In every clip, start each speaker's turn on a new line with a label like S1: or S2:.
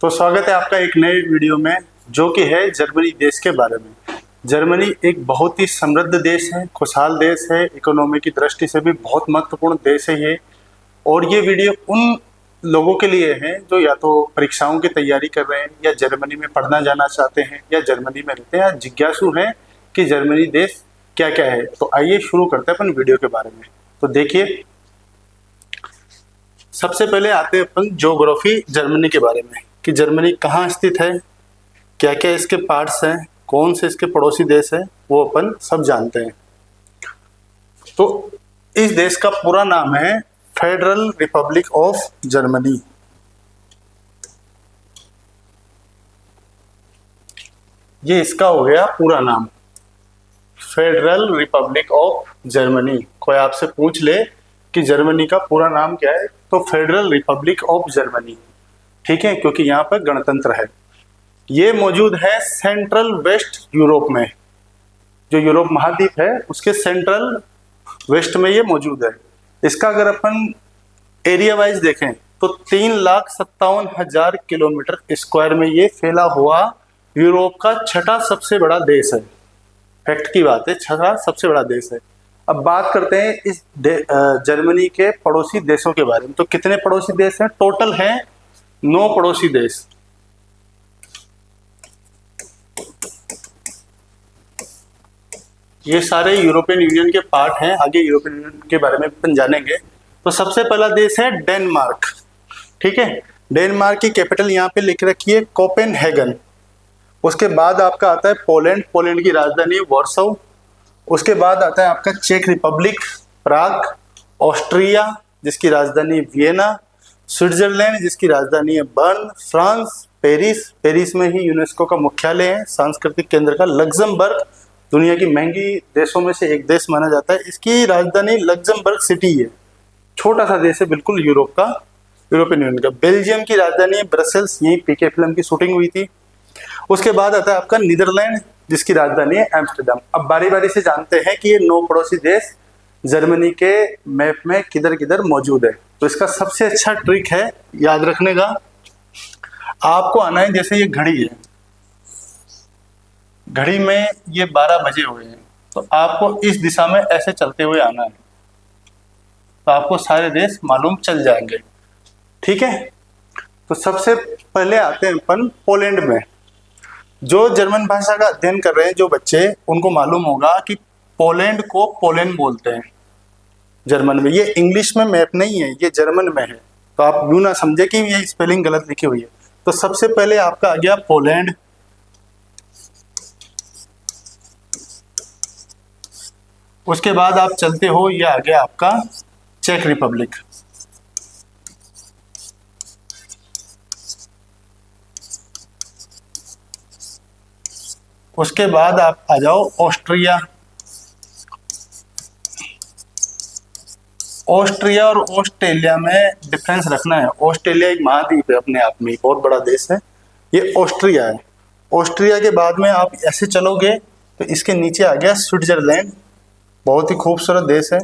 S1: तो स्वागत है आपका एक नए वीडियो में, जो कि है जर्मनी देश के बारे में। जर्मनी एक बहुत ही समृद्ध देश है, खुशहाल देश है, इकोनॉमी की दृष्टि से भी बहुत महत्वपूर्ण देश है ये। और ये वीडियो उन लोगों के लिए है जो या तो परीक्षाओं की तैयारी कर रहे हैं, या जर्मनी में पढ़ना जाना चाहते हैं, या जर्मनी में रहते हैं, या जिज्ञासु हैं कि जर्मनी देश क्या क्या है। तो आइए शुरू करते हैं अपन वीडियो के बारे में। तो देखिए, सबसे पहले आते हैं अपन ज्योग्राफी जर्मनी के बारे में कि जर्मनी कहाँ स्थित है, क्या क्या इसके पार्ट्स हैं, कौन से इसके पड़ोसी देश है, वो अपन सब जानते हैं। तो इस देश का पूरा नाम है फेडरल रिपब्लिक ऑफ जर्मनी। ये इसका हो गया पूरा नाम, फेडरल रिपब्लिक ऑफ जर्मनी। कोई आपसे पूछ ले कि जर्मनी का पूरा नाम क्या है, तो फेडरल रिपब्लिक ऑफ जर्मनी, ठीक है, क्योंकि यहाँ पर गणतंत्र है। ये मौजूद है सेंट्रल वेस्ट यूरोप में, जो यूरोप महाद्वीप है उसके सेंट्रल वेस्ट में ये मौजूद है। इसका अगर अपन एरिया वाइज देखें तो 3,57,000 किलोमीटर स्क्वायर में ये फैला हुआ यूरोप का छठा सबसे बड़ा देश है। फैक्ट की बात है, छठा सबसे बड़ा देश है। अब बात करते हैं इस जर्मनी के पड़ोसी देशों के बारे में। तो कितने पड़ोसी देश हैं? टोटल हैं 9 पड़ोसी देश। ये सारे यूरोपियन यूनियन के पार्ट हैं। आगे यूरोपियन यूनियन के बारे में अपन जानेंगे। तो सबसे पहला देश है डेनमार्क, ठीक है। डेनमार्क की कैपिटल यहाँ पे लिख रखी है कोपेनहेगन। उसके बाद आपका आता है पोलैंड, पोलैंड की राजधानी वार्सो। उसके बाद आता है आपका चेक रिपब्लिक, प्राग, ऑस्ट्रिया जिसकी राजधानी वियना, स्विट्जरलैंड जिसकी राजधानी है बर्न, फ्रांस, पेरिस, पेरिस में ही यूनेस्को का मुख्यालय है, सांस्कृतिक केंद्र का लग्जमबर्ग, दुनिया की महंगी देशों में से एक देश माना जाता है। इसकी राजधानी लग्जमबर्ग सिटी है। छोटा सा देश है बिल्कुल यूरोप का, यूरोपियन यूनियन का। बेल्जियम की राजधानी है ब्रसेल्स, यही पीके फिल्म की शूटिंग हुई थी। उसके बाद आता है आपका नीदरलैंड जिसकी राजधानी है एम्स्टर्डम। अब बारी बारी से जानते हैं कि ये 9 पड़ोसी देश जर्मनी के मैप में किधर किधर मौजूद है। तो इसका सबसे अच्छा ट्रिक है याद रखने का, आपको आना है, जैसे ये घड़ी है, घड़ी में ये 12 बजे हुए हैं, तो आपको इस दिशा में ऐसे चलते हुए आना है, तो आपको सारे देश मालूम चल जाएंगे, ठीक है। तो सबसे पहले आते हैं अपन पोलैंड में। जो जर्मन भाषा का अध्ययन कर रहे हैं जो बच्चे, उनको मालूम होगा कि पोलैंड को पोलैंड बोलते हैं जर्मन में। ये इंग्लिश में मैप नहीं है, ये जर्मन में है। तो आप यूं ना समझे कि ये स्पेलिंग गलत लिखी हुई है। तो सबसे पहले आपका आ गया पोलैंड, उसके बाद आप चलते हो, ये आ गया आपका चेक रिपब्लिक, उसके बाद आप आ जाओ ऑस्ट्रिया। ऑस्ट्रिया और ऑस्ट्रेलिया में डिफरेंस रखना है। ऑस्ट्रेलिया एक महाद्वीप है अपने आप में, बहुत बड़ा देश है। ये ऑस्ट्रिया है। ऑस्ट्रिया के बाद में आप ऐसे चलोगे तो इसके नीचे आ गया स्विट्जरलैंड, बहुत ही खूबसूरत देश है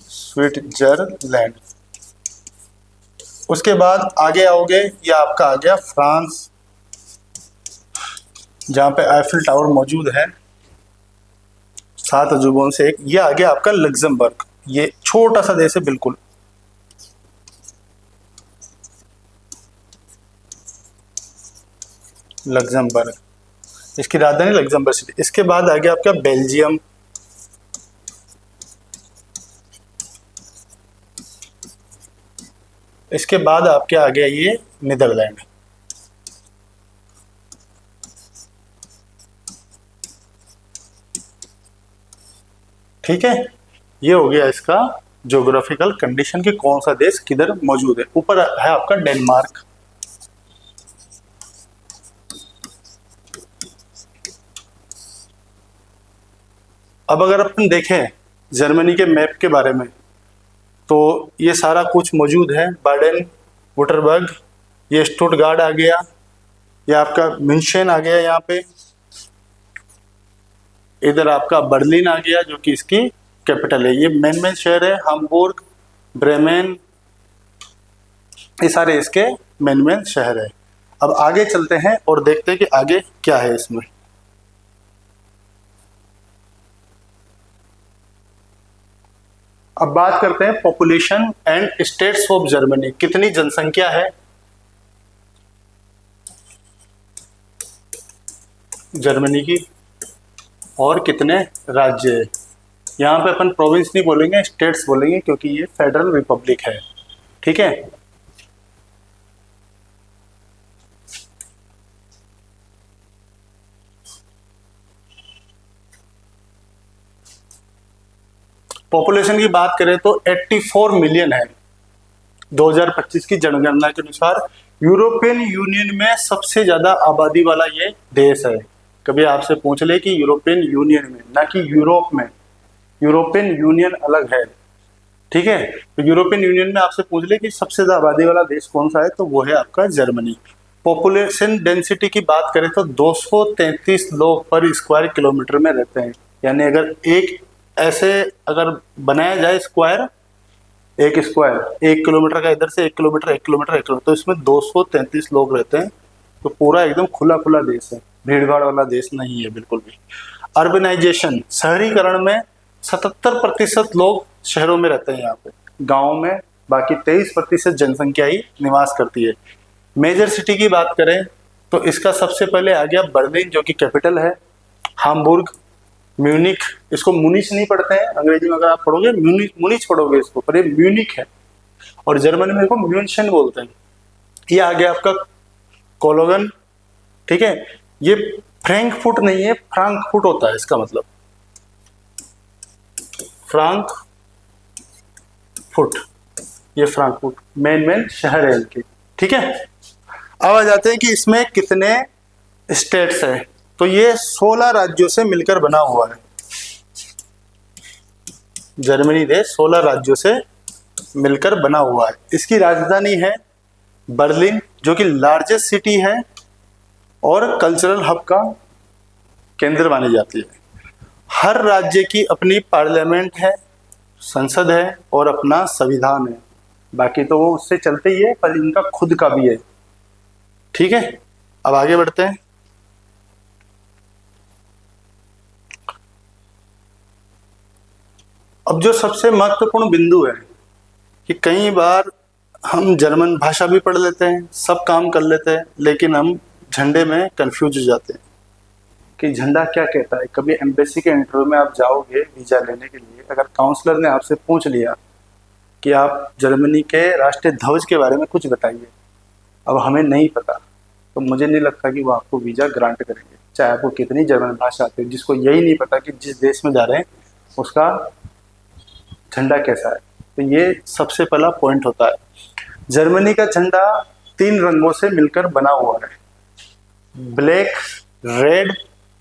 S1: स्विट्जरलैंड। उसके बाद आगे आओगे, ये आपका आ गया फ्रांस, जहाँ पे आईफिल टावर मौजूद है, 7 अजूबों से एक। ये आ गया आपका लग्जमबर्ग, ये छोटा सा देश है बिल्कुल। लग्जमबर्ग, इसकी राजधानी लग्जमबर्ग सिटी। इसके बाद आ गया आपका बेल्जियम, इसके बाद आपके आ गया ये नीदरलैंड। ठीक है, ये हो गया इसका ज्योग्राफिकल कंडीशन कि कौन सा देश किधर मौजूद है। ऊपर है आपका डेनमार्क। अब अगर अपन देखें जर्मनी के मैप के बारे में, तो ये सारा कुछ मौजूद है। बाडेन वुटरबर्ग, ये स्टुटगार्ड आ गया, ये आपका म्यूनशन आ गया, यहाँ पे इधर आपका बर्लिन आ गया जो कि इसकी कैपिटल है। ये मेन शहर है, हाम्बुर्ग, ब्रेमेन, ये सारे इसके मेन मेन शहर है। अब आगे चलते हैं और देखते हैं कि आगे क्या है इसमें। अब बात करते हैं population and states of Germany. कितनी जनसंख्या है जर्मनी की और कितने राज्य है। यहाँ पे अपन प्रोविंस नहीं बोलेंगे, स्टेट्स बोलेंगे, क्योंकि ये फेडरल रिपब्लिक है। ठीक है, पॉपुलेशन की बात करें तो 84 मिलियन है 2025 की जनगणना के अनुसार। यूरोपियन यूनियन में सबसे ज्यादा आबादी वाला ये देश है। कभी आपसे पूछ ले कि यूरोपियन यूनियन में, ना कि यूरोप में, यूरोपियन यूनियन अलग है। ठीक है, तो यूरोपियन यूनियन में आपसे पूछ ले कि सबसे ज्यादा आबादी वाला देश कौन सा है, तो वो है आपका जर्मनी। पॉपुलेशन डेंसिटी की बात करें तो 233 लोग पर स्क्वायर किलोमीटर में रहते हैं। यानी अगर एक ऐसे अगर बनाया जाए स्क्वायर, एक स्क्वायर 1 किलोमीटर का, इधर से 1 किलोमीटर 1 किलोमीटर 1 किलोमीटर, तो इसमें 233 लोग रहते हैं। तो पूरा एकदम खुला खुला देश है, भीड़ भाड़ वाला देश नहीं है बिल्कुल भी। अर्बनाइजेशन, शहरीकरण में 77% लोग शहरों में रहते हैं यहाँ पे, गाँव में बाकी 23% जनसंख्या ही निवास करती है। मेजर सिटी की बात करें तो इसका सबसे पहले आ गया बर्लिन, जो कि कैपिटल है, हाम्बुर्ग, म्यूनिक, इसको मुनिच नहीं पढ़ते हैं अंग्रेजी में, अगर आप पढ़ोगे मुनिच पढ़ोगे इसको, पर ये म्यूनिक है, और जर्मनी में इसको म्यूनशन बोलते हैं। ये आ गया आपका कोलोगन। ठीक है, ये फ्रैंकफुट नहीं है, फ्रांकफुट होता है इसका मतलब, फ्रांकफुट, ये फ्रांकफुट मेन शहर है इनके। ठीक है, अब आ जाते हैं कि इसमें कितने स्टेट्स है। तो ये 16 राज्यों से मिलकर बना हुआ है। जर्मनी देश 16 राज्यों से मिलकर बना हुआ है। इसकी राजधानी है बर्लिन, जो कि लार्जेस्ट सिटी है और कल्चरल हब का केंद्र मानी जाती है। हर राज्य की अपनी पार्लियामेंट है, संसद है और अपना संविधान है। बाकी तो वो उससे चलते ही है, पर इनका खुद का भी है। ठीक है, अब आगे बढ़ते हैं। अब जो सबसे महत्वपूर्ण बिंदु है कि कई बार हम जर्मन भाषा भी पढ़ लेते हैं, सब काम कर लेते हैं, लेकिन हम झंडे में कंफ्यूज हो जाते हैं कि झंडा क्या कहता है। कभी एम्बेसी के इंटरव्यू में आप जाओगे वीजा लेने के लिए, अगर काउंसलर ने आपसे पूछ लिया कि आप जर्मनी के राष्ट्रीय ध्वज के बारे में कुछ बताइए, अब हमें नहीं पता, तो मुझे नहीं लगता कि वो आपको वीजा ग्रांट करेंगे, चाहे आपको कितनी जर्मन भाषा आती है। जिसको यही नहीं पता कि जिस देश में जा रहे हैं उसका झंडा कैसा है, तो ये सबसे पहला पॉइंट होता है। जर्मनी का झंडा 3 रंगों से मिलकर बना हुआ है, ब्लैक, रेड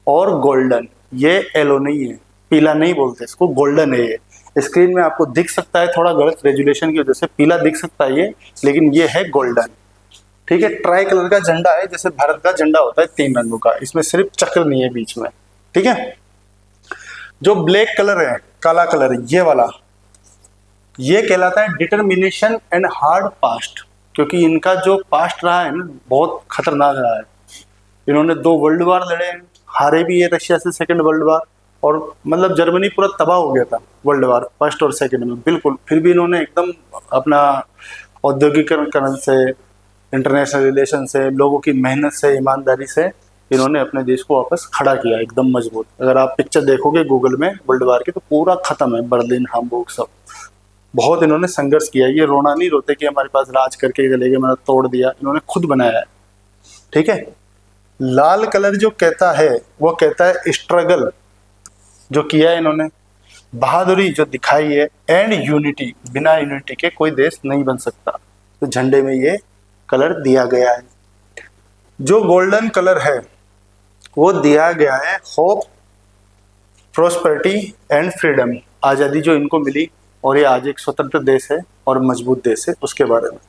S1: और गोल्डन। ये येलो नहीं है, पीला नहीं बोलते इसको, गोल्डन है ये। स्क्रीन में आपको दिख सकता है, थोड़ा गलत रेजुलेशन की वजह से पीला दिख सकता है ये, लेकिन ये है गोल्डन। ठीक है, ट्राई कलर का झंडा है, जैसे भारत का झंडा होता है 3 रंगों का, इसमें सिर्फ चक्र नहीं है बीच में। ठीक है, जो ब्लैक कलर है, काला कलर, ये वाला, ये कहलाता है डिटर्मिनेशन एंड हार्ड पास्ट, क्योंकि इनका जो पास्ट रहा है ना बहुत खतरनाक रहा है। इन्होंने 2 वर्ल्ड वार लड़े हैं, हारे भी है रशिया से 2nd वर्ल्ड वार, और मतलब जर्मनी पूरा तबाह हो गया था वर्ल्ड वार 1st और 2nd में बिल्कुल। फिर भी इन्होंने एकदम अपना औद्योगिकरण से, इंटरनेशनल रिलेशन से, लोगों की मेहनत से, ईमानदारी से इन्होंने अपने देश को वापस खड़ा किया एकदम मजबूत। अगर आप पिक्चर देखोगे गूगल में वर्ल्ड वार की, तो पूरा खत्म है, बर्लिन, हाम्बुर्ग, सब बहुत इन्होंने संघर्ष किया। ये रोना नहीं रोते कि हमारे पास राज करके चले गए, मैंने तोड़ दिया, इन्होंने खुद बनाया है। ठीक है, लाल कलर जो कहता है वो कहता है स्ट्रगल, जो किया है इन्होंने, बहादुरी जो दिखाई है, एंड यूनिटी, बिना यूनिटी के कोई देश नहीं बन सकता, तो झंडे में ये कलर दिया गया है। जो गोल्डन कलर है वो दिया गया है होप, प्रोस्पेरिटी एंड फ्रीडम, आज़ादी जो इनको मिली और ये आज एक स्वतंत्र देश है और मजबूत देश है, उसके बारे में।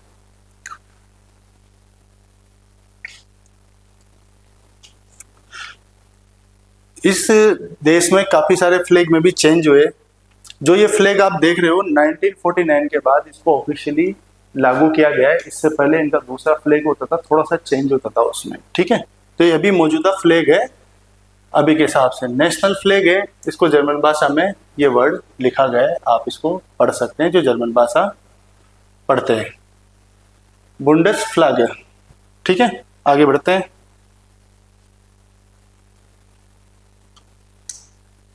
S1: इस देश में काफी सारे फ्लैग में भी चेंज हुए। जो ये फ्लैग आप देख रहे हो 1949 के बाद इसको ऑफिशियली लागू किया गया है। इससे पहले इनका दूसरा फ्लैग होता था, थोड़ा सा चेंज होता था उसमें, ठीक है। तो ये अभी मौजूदा फ्लैग है, अभी के हिसाब से नेशनल फ्लैग है। इसको जर्मन भाषा में ये वर्ड लिखा गया है, आप इसको पढ़ सकते हैं जो जर्मन भाषा पढ़ते हैं। बुंडेस फ्लैग है, ठीक है। आगे बढ़ते हैं।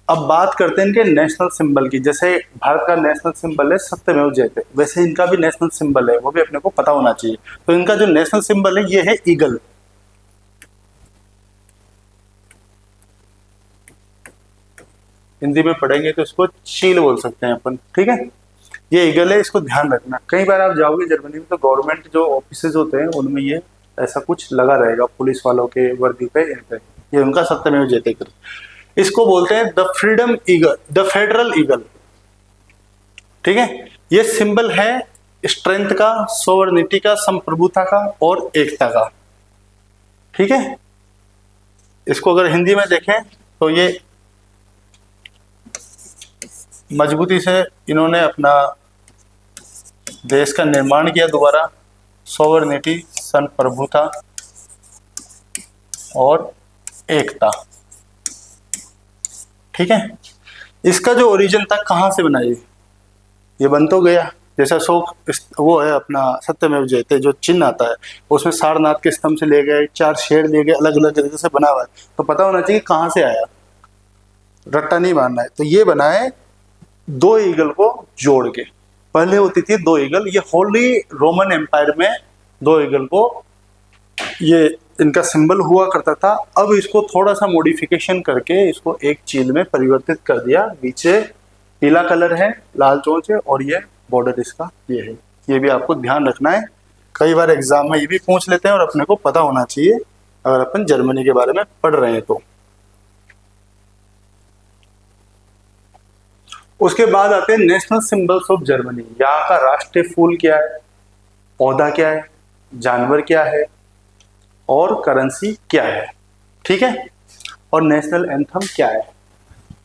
S1: अब बात करते हैं इनके नेशनल सिंबल की। जैसे भारत का नेशनल सिंबल है सत्यमेव जयते, वैसे इनका भी नेशनल सिंबल है, वो भी अपने को पता होना चाहिए। तो इनका जो नेशनल सिंबल है ये है ईगल। हिंदी में पढ़ेंगे तो इसको चील बोल सकते हैं अपन, ठीक है। ये ईगल है, इसको ध्यान रखना। कई बार आप जाओगे जर्मनी में तो गवर्नमेंट जो ऑफिसेज होते हैं उनमें ये ऐसा कुछ लगा रहेगा, पुलिस वालों के वर्दी पे, इन पे। ये उनका सत्यमेव जयते कर। इसको बोलते हैं the freedom eagle, the federal eagle, ठीक है। ये सिंबल है स्ट्रेंथ का, सोवर्निटी का, संप्रभुता का और एकता का, ठीक है। इसको अगर हिंदी में देखें तो ये मजबूती से इन्होंने अपना देश का निर्माण किया दोबारा, सोवर्निटी, संप्रभुता और एकता, ठीक है। इसका जो ओरिजिन था कहाँ से बना, ये बन तो गया, जैसा शोक वो है अपना सत्यमेव जयते जो चिन्ह आता है, उसमें सारनाथ के स्तंभ से ले गए, 4 शेर ले गए, अलग अलग तरीके से बना हुआ है। तो पता होना चाहिए कहाँ से आया, रट्टा नहीं मारना है। तो ये बना है 2 ईगल को जोड़ के। पहले होती थी 2 ईगल, ये होली रोमन एम्पायर में 2 ईगल को ये इनका सिंबल हुआ करता था। अब इसको थोड़ा सा मॉडिफिकेशन करके इसको एक चील में परिवर्तित कर दिया। नीचे पीला कलर है, लाल चोंच है और ये बॉर्डर इसका ये है। ये भी आपको ध्यान रखना है, कई बार एग्जाम में ये भी पूछ लेते हैं और अपने को पता होना चाहिए अगर अपन जर्मनी के बारे में पढ़ रहे हैं तो। उसके बाद आते हैं नेशनल सिंबल्स ऑफ जर्मनी। यहाँ का राष्ट्रीय फूल क्या है, पौधा क्या है, जानवर क्या है और करेंसी क्या है, ठीक है। और नेशनल एंथम क्या है।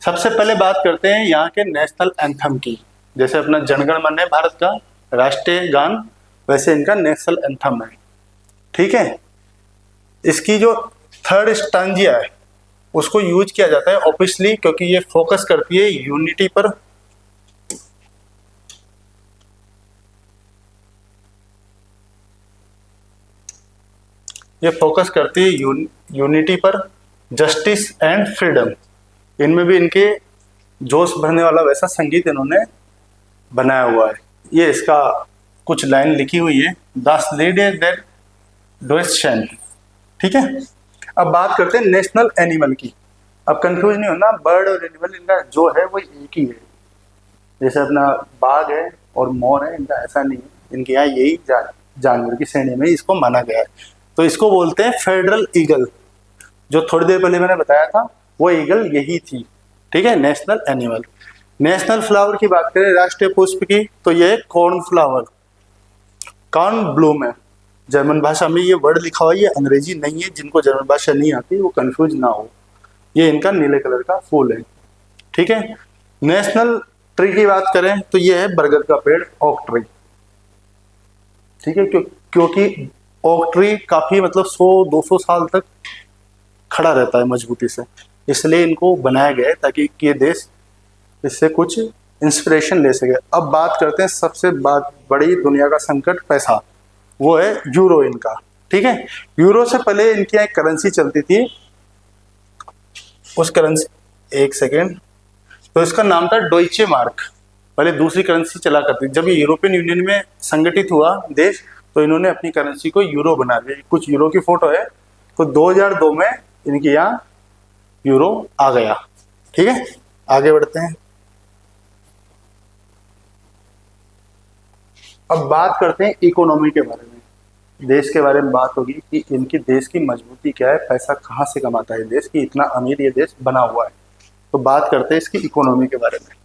S1: सबसे पहले बात करते हैं यहाँ के नेशनल एंथम की। जैसे अपना जनगण मन है भारत का राष्ट्रीय गान, वैसे इनका नेशनल एंथम है, ठीक है। इसकी जो 3rd स्टांजिया है उसको यूज किया जाता है ऑब्वियसली, क्योंकि ये फोकस करती है यूनिटी पर। ये फोकस करती है यूनिटी पर, जस्टिस एंड फ्रीडम। इनमें भी इनके जोश भरने वाला वैसा संगीत इन्होंने बनाया हुआ है। ये इसका कुछ लाइन लिखी हुई है, दास लेडे दैट डोइशन, ठीक है। अब बात करते हैं नेशनल एनिमल की। अब कंफ्यूज नहीं होना, बर्ड और एनिमल इनका जो है वो एक ही है। जैसे अपना बाघ है और मोर है, इनका ऐसा नहीं है, इनके यहाँ यही जानवर की श्रेणी में इसको माना गया है। तो इसको बोलते हैं फेडरल ईगल। जो थोड़ी देर पहले मैंने बताया था वो ईगल यही थी, ठीक है। National animal. नेशनल फ्लावर की बात करें, राष्ट्रीय पुष्प की, तो ये कॉर्न फ्लावर, कॉर्न ब्लूम है। जर्मन भाषा में ये वर्ड लिखा हुआ है, ये अंग्रेजी नहीं है। जिनको जर्मन भाषा नहीं आती वो कंफ्यूज ना हो। ये इनका नीले कलर का फूल है, ठीक है। नेशनल ट्री की बात करें तो ये है बरगद का पेड़, ओक ट्री, ठीक है। क्योंकि ओक ट्री काफी मतलब 100-200 साल तक खड़ा रहता है मजबूती से, इसलिए इनको बनाया गया है ताकि ये देश इससे कुछ इंस्पिरेशन ले सके। अब बात करते हैं सबसे बड़ी दुनिया का संकट, पैसा, वो है यूरो इनका, ठीक है। यूरो से पहले इनकी एक करेंसी चलती थी, उस करेंसी, एक सेकेंड, तो इसका नाम था डोइचे मार्क। पहले दूसरी करेंसी चला करती। जब ये यूरोपियन यूनियन में संगठित हुआ देश तो इन्होंने अपनी करेंसी को यूरो बना दिया। कुछ यूरो की फोटो है, तो 2002 में इनके यहाँ यूरो आ गया, ठीक है। आगे बढ़ते हैं। अब बात करते हैं इकोनॉमी के बारे में, देश के बारे में बात होगी कि इनकी देश की मजबूती क्या है, पैसा कहाँ से कमाता है देश की, इतना अमीर ये देश बना हुआ है। तो बात करते हैं इसकी इकोनॉमी के बारे में।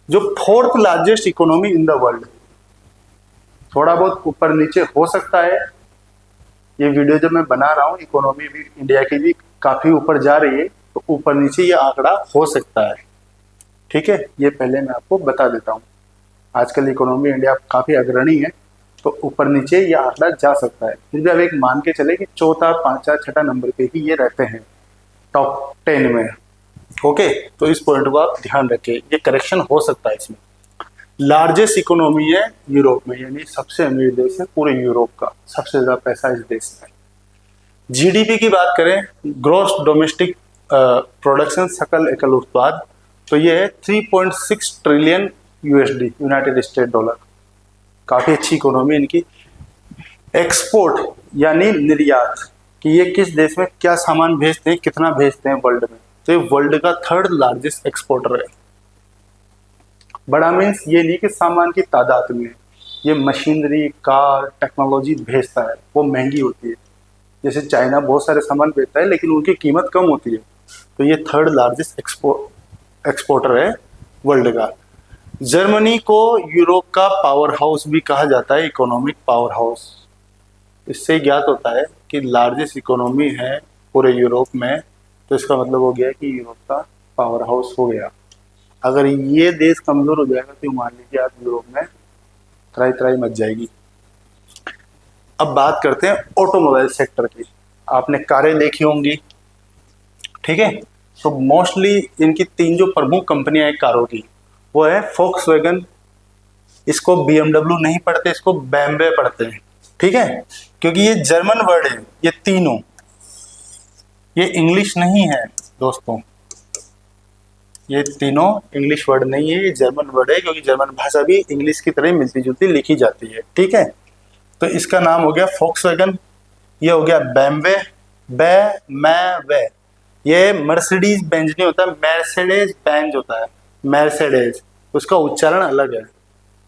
S1: जो 4th largest economy in the world, थोड़ा बहुत ऊपर नीचे हो सकता है। ये वीडियो जब मैं बना रहा हूँ, इकोनॉमी भी इंडिया की भी काफी ऊपर जा रही है, तो ऊपर नीचे ये आंकड़ा हो सकता है, ठीक है। ये पहले मैं आपको बता देता हूँ। आजकल इकोनॉमी इंडिया काफी अग्रणी है, तो ऊपर नीचे ये आंकड़ा जा सकता है, फिर भी अब एक मान के चले कि चौथा, पांचवा, छठा नंबर पे ही ये रहते हैं टॉप 10 में। ओके, तो इस पॉइंट को आप ध्यान रखें, ये करेक्शन हो सकता है इसमें। लार्जेस्ट इकोनॉमी है यूरोप में, यानी सबसे अमीर देश है पूरे यूरोप का, सबसे ज्यादा पैसा इस देश में। जीडीपी की बात करें, ग्रॉस डोमेस्टिक प्रोडक्शन, सकल एकल उत्पाद, तो ये है 3.6 trillion USD, United state dollar. काफी अच्छी इकोनॉमी इनकी। एक्सपोर्ट यानी निर्यात, कि ये किस देश में क्या सामान भेजते हैं, कितना भेजते हैं वर्ल्ड में, तो ये वर्ल्ड का 3rd लार्जेस्ट एक्सपोर्टर है। बड़ा मीन्स ये नहीं कि सामान की तादाद में, ये मशीनरी, कार, टेक्नोलॉजी भेजता है, वो महंगी होती है। जैसे चाइना बहुत सारे सामान भेजता है लेकिन उनकी कीमत कम होती है, तो ये 3rd लार्जेस्ट एक्सपोर्टर है वर्ल्ड का। जर्मनी को यूरोप का पावर हाउस भी कहा जाता है, इकोनॉमिक पावर हाउस। इससे ज्ञात होता है कि लार्जेस्ट इकोनॉमी है पूरे यूरोप में, तो इसका मतलब हो गया कि यूरोप का पावर हाउस हो गया। अगर ये देश कमजोर हो जाएगा तो मान लीजिए आप यूरोप में त्राई त्राई मच जाएगी। अब बात करते हैं ऑटोमोबाइल सेक्टर की। आपने कारें देखी होंगी, ठीक है, तो मोस्टली इनकी 3 जो प्रमुख कंपनियां हैं कारों की, वो है फोक्सवैगन, इसको BMW नहीं पढ़ते, इसको BMW पढ़ते हैं, ठीक है, क्योंकि ये जर्मन वर्ड है, ये तीनों, ये इंग्लिश नहीं है दोस्तों, ये तीनों इंग्लिश वर्ड नहीं है, ये जर्मन वर्ड है, क्योंकि जर्मन भाषा भी इंग्लिश की तरह मिलती जुलती लिखी जाती है, ठीक है। तो इसका नाम हो गया फोक्सवैगन, ये हो गया BMW, वे, ये मर्सिडीज बेंज नहीं होता, मर्सिडीज बेंज होता है, मर्सिडीज, उसका उच्चारण अलग है,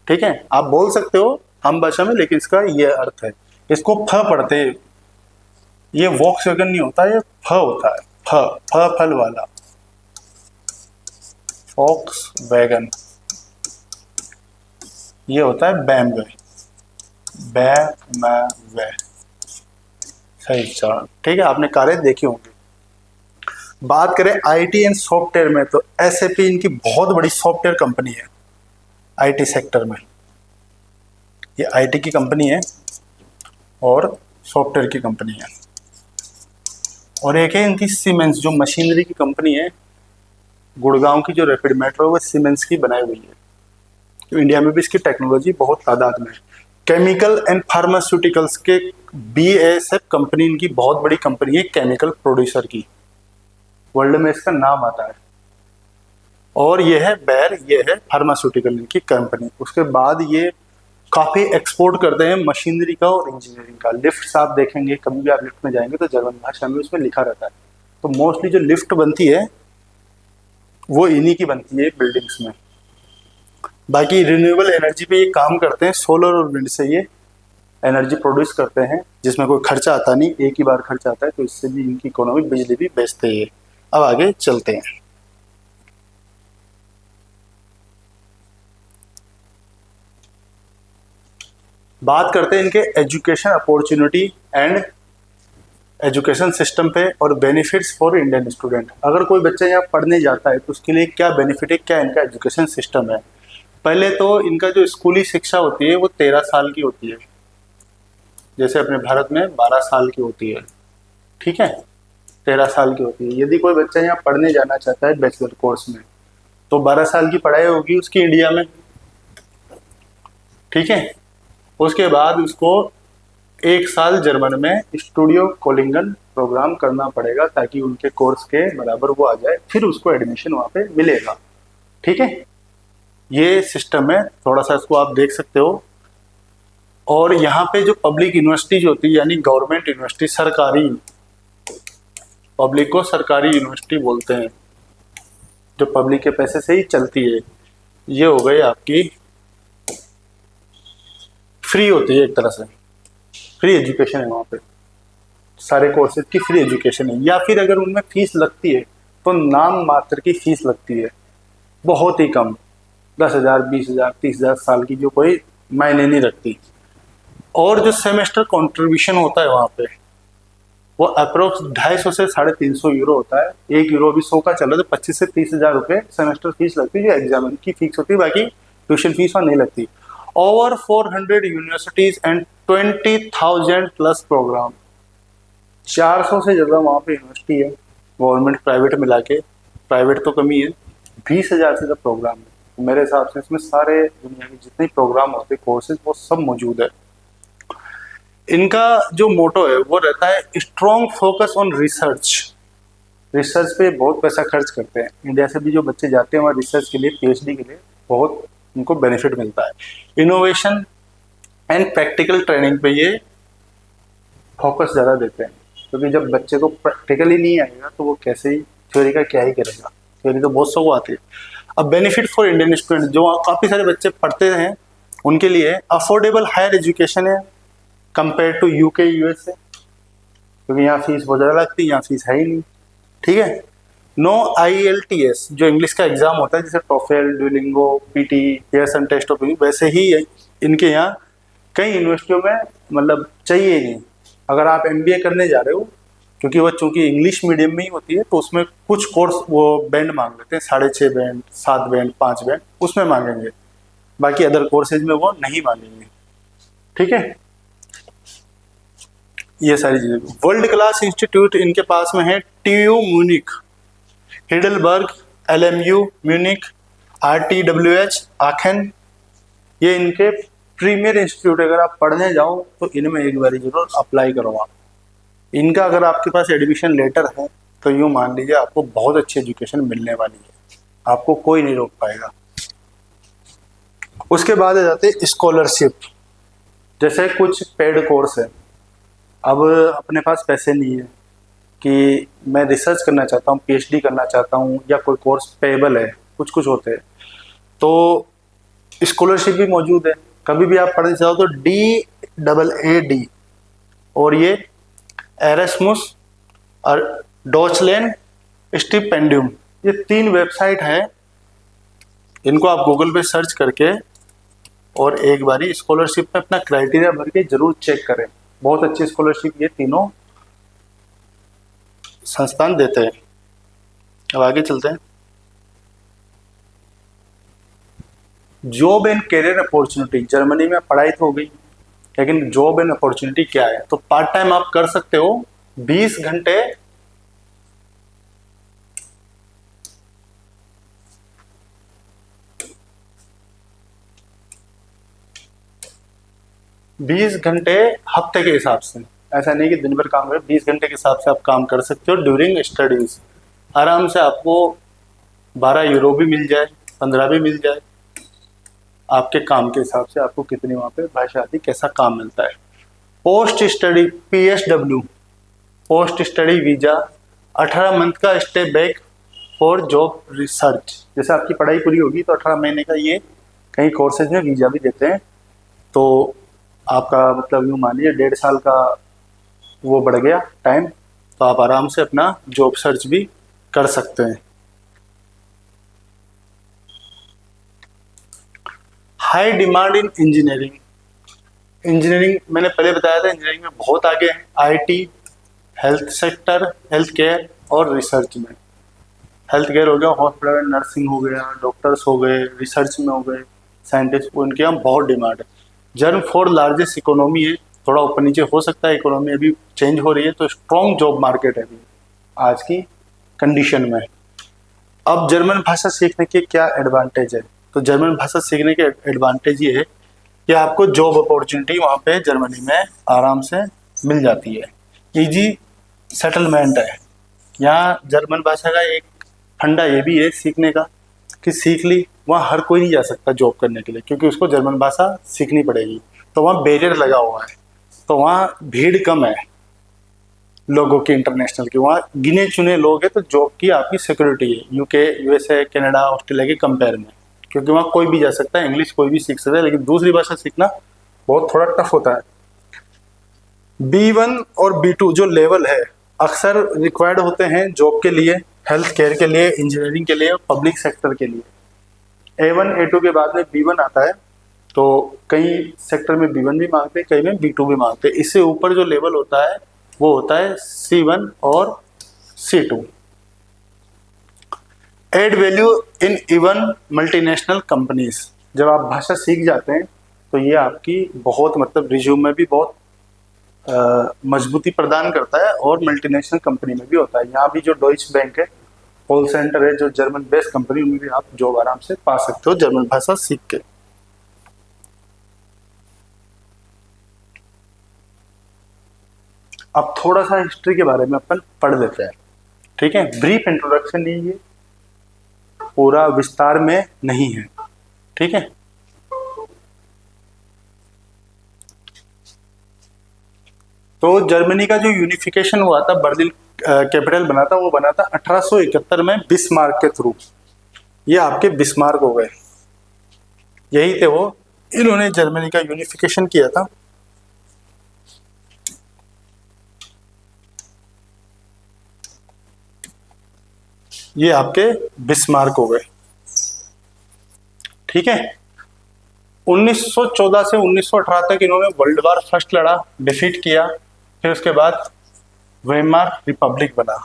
S1: ठीक है। आप बोल सकते हो हम भाषा में, लेकिन इसका ये अर्थ है, इसको फ पढ़ते हैं, ये वॉक्सवैगन नहीं होता, ये फ होता है, फ फल वाला, वॉक्सवैगन, ये होता है BMW, वे, सही उच्चारण, ठीक है। आपने कारें देखी होंगी। बात करें आईटी एंड सॉफ्टवेयर में, तो SAP इनकी बहुत बड़ी सॉफ्टवेयर कंपनी है आईटी सेक्टर में, ये आईटी की कंपनी है और सॉफ्टवेयर की कंपनी है। और एक है इनकी सीमेंस, जो मशीनरी की कंपनी है, गुड़गांव की जो रैपिड मेट्रो वो सीमेंस की बनाई हुई है, तो इंडिया में भी इसकी टेक्नोलॉजी बहुत तादाद में है। केमिकल एंड फार्मास्यूटिकल्स के BASF कंपनी इनकी बहुत बड़ी कंपनी है, केमिकल प्रोड्यूसर की, वर्ल्ड में इसका नाम आता है। और ये है बैर, ये है फार्मास्यूटिकल इनकी कंपनी। उसके बाद ये काफ़ी एक्सपोर्ट करते हैं मशीनरी का और इंजीनियरिंग का। लिफ्ट आप देखेंगे, कभी भी आप लिफ्ट में जाएंगे तो जर्मन भाषा में उसमें लिखा रहता है। तो मोस्टली जो लिफ्ट बनती है वो इन्हीं की बनती है बिल्डिंग्स में। बाकी रिन्यूएबल एनर्जी पे ये काम करते हैं, सोलर और विंड से ये एनर्जी प्रोड्यूस करते हैं, जिसमें कोई खर्चा आता नहीं, एक ही बार खर्चा आता है, तो इससे भी इनकी इकोनॉमी बिजली भी बेचते हैं। अब आगे चलते हैं। बात करते हैं इनके education opportunity and education system पे और बेनिफिट्स फॉर इंडियन स्टूडेंट। अगर कोई बच्चा यहाँ पढ़ने जाता है तो उसके लिए क्या बेनिफिट है, क्या इनका एजुकेशन सिस्टम है। पहले तो इनका जो स्कूली शिक्षा होती है वो 13 साल की होती है, जैसे अपने भारत में 12 साल की होती है, ठीक है, 13 साल की होती है। यदि कोई बच्चा यहाँ पढ़ने जाना चाहता है बैचलर कोर्स में, तो 12 साल की पढ़ाई होगी उसकी इंडिया में, ठीक है। उसके बाद उसको 1 साल जर्मन में स्टूडियो कोलिंगन प्रोग्राम करना पड़ेगा, ताकि उनके कोर्स के बराबर वो आ जाए, फिर उसको एडमिशन वहाँ पे मिलेगा, ठीक है। ये सिस्टम है, थोड़ा सा इसको आप देख सकते हो। और यहाँ पे जो पब्लिक यूनिवर्सिटीज होती है, यानी गवर्नमेंट यूनिवर्सिटी, सरकारी, पब्लिक को सरकारी यूनिवर्सिटी बोलते हैं, जो पब्लिक के पैसे से ही चलती है, ये हो गई आपकी फ्री होती है, एक तरह से फ्री एजुकेशन है वहाँ पे, सारे कोर्सेज की फ्री एजुकेशन है। या फिर अगर उनमें फीस लगती है तो नाम मात्र की फीस लगती है, बहुत ही कम, 10,000, 20,000, 30,000 साल की, जो कोई मायने नहीं रखती। और जो सेमेस्टर कंट्रीब्यूशन होता है वहाँ पे, वो अप्रोक्स 250 से 350 यूरो होता है। 1 यूरो भी 100 का चल रहा है, तो 25 से 30,000 रुपये सेमेस्टर फीस लगती है, जो एग्जाम की फीस होती है, बाकी ट्यूशन फीस वहाँ नहीं लगती। Over 400 universities and 20,000 plus programme. 400 से ज़्यादा वहाँ पे यूनिवर्सिटी है, गवर्नमेंट प्राइवेट मिला के, प्राइवेट तो कमी है, 20,000 से ज़्यादा प्रोग्राम है। तो मेरे हिसाब से इसमें सारे दुनिया के जितने प्रोग्राम होते हैं, कोर्सेज, वो सब मौजूद है। इनका जो मोटो है वो रहता है strong focus on research. Research पे बहुत पैसा खर्च करते हैं। इंडिया से भी जो बच्चे जाते हैं वहाँ रिसर्च के लिए, पीएचडी के लिए, बहुत उनको बेनिफिट मिलता है। इनोवेशन एंड प्रैक्टिकल ट्रेनिंग पे ये फोकस ज़्यादा देते हैं, क्योंकि जब बच्चे को प्रैक्टिकली नहीं आएगा तो वो कैसे ही थ्योरी का क्या ही करेगा। थ्योरी तो बहुत सब आती है। अब बेनिफिट फॉर इंडियन स्टूडेंट, जो काफ़ी सारे बच्चे पढ़ते हैं उनके लिए अफोर्डेबल हायर एजुकेशन है कंपेयर टू यूके यूएसए, क्योंकि यहाँ फीस बहुत ज़्यादा लगती है, यहाँ फीस है ही नहीं। ठीक है। नो IELTS जो इंग्लिश का एग्जाम होता है, जैसे TOEFL, Duolingo, PT, Pearson Test of English, वैसे ही इनके यहाँ कई यूनिवर्सिटियों में मतलब चाहिए ही नहीं। अगर आप MBA करने जा रहे हो, क्योंकि वो चूंकि इंग्लिश मीडियम में ही होती है, तो उसमें कुछ कोर्स वो बैंड मांग लेते हैं, 6.5 बैंड, 7 बैंड, 5 बैंड, उसमें मांगेंगे, बाकी अदर कोर्सेज में वो नहीं मांगेंगे। ठीक है, ये सारी चीजें। वर्ल्ड क्लास इंस्टीट्यूट इनके पास में है TU Munich, Heidelberg, LMU Munich, RTWH आखन, ये इनके प्रीमियर इंस्टीट्यूट। अगर आप पढ़ने जाओ तो इनमें एक बार जरूर अप्लाई करो आप। इनका अगर आपके पास एडमिशन लेटर है तो यूँ मान लीजिए आपको बहुत अच्छी एजुकेशन मिलने वाली है, आपको कोई नहीं रोक पाएगा। उसके बाद आ जाते हैं स्कॉलरशिप। जैसे कुछ पेड कोर्स है, अब अपने पास पैसे नहीं है कि मैं रिसर्च करना चाहता हूँ, PhD करना चाहता हूँ, या कोई कोर्स पेएबल है, कुछ कुछ होते हैं, तो स्कॉलरशिप भी मौजूद है। कभी भी आप पढ़ना चाहो तो DAAD और ये एरेस्मुस और डॉचलैंड स्टिपेंडियम, ये 3 वेबसाइट है। इनको आप गूगल पे सर्च करके और एक बारी स्कॉलरशिप में अपना क्राइटेरिया भर के जरूर चेक करें। बहुत अच्छी स्कॉलरशिप ये तीनों संस्थान देते हैं। अब आगे चलते हैं। Job and career opportunity, Germany में पढ़ाई तो हो गई, लेकिन जॉब एंड अपॉर्चुनिटी क्या है? तो पार्ट टाइम आप कर सकते हो 20 घंटे, हफ्ते के हिसाब से। ऐसा नहीं कि दिन भर काम करें, 20 घंटे के हिसाब से आप काम कर सकते हो ड्यूरिंग स्टडीज। आराम से आपको 12 यूरो भी मिल जाए, 15 भी मिल जाए, आपके काम के हिसाब से आपको कितनी वहाँ पे भाषा आती, कैसा काम मिलता है। Post study PSW, post study visa, 18 month का stay back for job research. जैसे आपकी पढ़ाई पूरी होगी तो 18 महीने का ये कई कोर्सेज में वीजा भी देते हैं, तो आपका मतलब यूँ मान लीजिए 1.5 साल का वो बढ़ गया टाइम, तो आप आराम से अपना जॉब सर्च भी कर सकते हैं। High demand in engineering, engineering मैंने पहले बताया था, इंजीनियरिंग में बहुत आगे है। IT, health sector, health care और रिसर्च में। हेल्थ केयर हो गया, हॉस्पिटल, नर्सिंग हो गया, डॉक्टर्स हो गए, रिसर्च में हो गए, साइंटिस्ट, उनके यहाँ बहुत डिमांड है। जर्मन 4 लार्जेस्ट इकोनॉमी है, थोड़ा ऊपर नीचे हो सकता है, इकोनॉमी अभी चेंज हो रही है, तो स्ट्रॉन्ग जॉब मार्केट है अभी आज की कंडीशन में। अब जर्मन भाषा सीखने के क्या एडवांटेज है? तो जर्मन भाषा सीखने के एडवांटेज ये है कि आपको जॉब अपॉर्चुनिटी वहाँ पे जर्मनी में आराम से मिल जाती है, इजी सेटलमेंट है। यहाँ जर्मन भाषा का एक फंडा ये भी है सीखने का कि सीख ली, वहाँ हर कोई नहीं जा सकता जॉब करने के लिए, क्योंकि उसको जर्मन भाषा सीखनी पड़ेगी, तो वहाँ बैरियर लगा हुआ है, तो वहाँ भीड़ कम है लोगों की इंटरनेशनल की, वहाँ गिने चुने लोग हैं, तो जॉब की आपकी सिक्योरिटी है UK, USA, कनाडा, ऑस्ट्रेलिया के कंपेयर में, क्योंकि वहाँ कोई भी जा सकता है, इंग्लिश कोई भी सीख सकता है, लेकिन दूसरी भाषा सीखना बहुत थोड़ा टफ होता है। B1 और B2 जो लेवल है अक्सर रिक्वायर्ड होते हैं जॉब के लिए, हेल्थ केयर के लिए, इंजीनियरिंग के लिए और पब्लिक सेक्टर के लिए। A1 A2 के बाद में B1 आता है, तो कई सेक्टर में B1 भी मांगते हैं, कई में B2 भी मांगते हैं। इससे ऊपर जो लेवल होता है वो होता है C1 और C2। Add value in even multinational companies, जब आप भाषा सीख जाते हैं तो ये आपकी बहुत मतलब रिज्यूम में भी बहुत मजबूती प्रदान करता है और मल्टीनेशनल कंपनी में भी होता है। यहाँ भी जो डॉइच बैंक है, कॉल सेंटर है, जो जर्मन बेस्ड कंपनी, उनमें भी आप जॉब आराम से पा सकते हो जर्मन भाषा सीख के। अब थोड़ा सा हिस्ट्री के बारे में अपन पढ़ लेते हैं, ठीक है। ब्रीफ इंट्रोडक्शन है ये, पूरा विस्तार में नहीं है, ठीक है। तो जर्मनी का जो यूनिफिकेशन हुआ था, बर्लिन कैपिटल बना था, वो बना था 1871 में बिस्मार्क के थ्रू। ये आपके बिस्मार्क हो गए, यही थे वो, इन्होंने जर्मनी का यूनिफिकेशन किया था। ये आपके बिस्मार्क हो गए, ठीक है। 1914 से 1918 तक इन्होंने वर्ल्ड वार फर्स्ट लड़ा, डिफीट किया। फिर उसके बाद वेमार रिपब्लिक बना।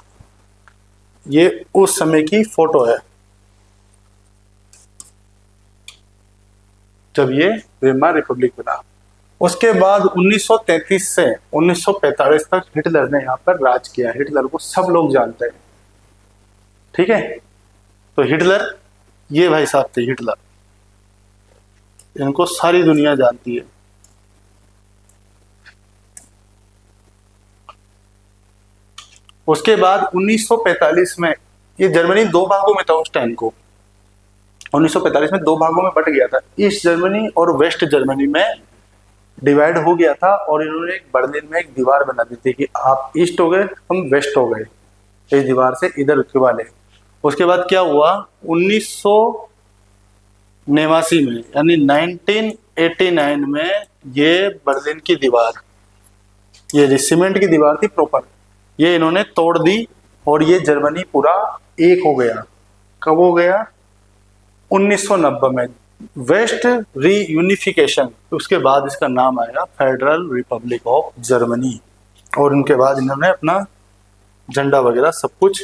S1: ये उस समय की फोटो है जब ये वेमार रिपब्लिक बना। उसके बाद 1933 से 1945 तक हिटलर ने यहाँ पर राज किया। हिटलर को सब लोग जानते हैं, ठीक है। तो हिटलर, ये भाई साहब थे हिटलर, इनको सारी दुनिया जानती है। उसके बाद 1945 में, ये जर्मनी दो भागों में था उस टाइम को, 1945 में दो भागों में बट गया था। ईस्ट जर्मनी और वेस्ट जर्मनी में डिवाइड हो गया था, और इन्होंने एक बर्लिन में एक दीवार बना दी थी कि आप ईस्ट हो गए, हम वेस्ट हो गए, इस दीवार से इधर के वाले। उसके बाद क्या हुआ, 1989 में, यानी 1989 में, ये बर्लिन की दीवार, ये सीमेंट की दीवार थी प्रॉपर, ये इन्होंने तोड़ दी और ये जर्मनी पूरा एक हो गया। कब हो गया, 1990 में, वेस्ट रीयूनिफिकेशन। उसके बाद इसका नाम आया फेडरल रिपब्लिक ऑफ जर्मनी, और उनके बाद इन्होंने अपना झंडा वगैरह सब कुछ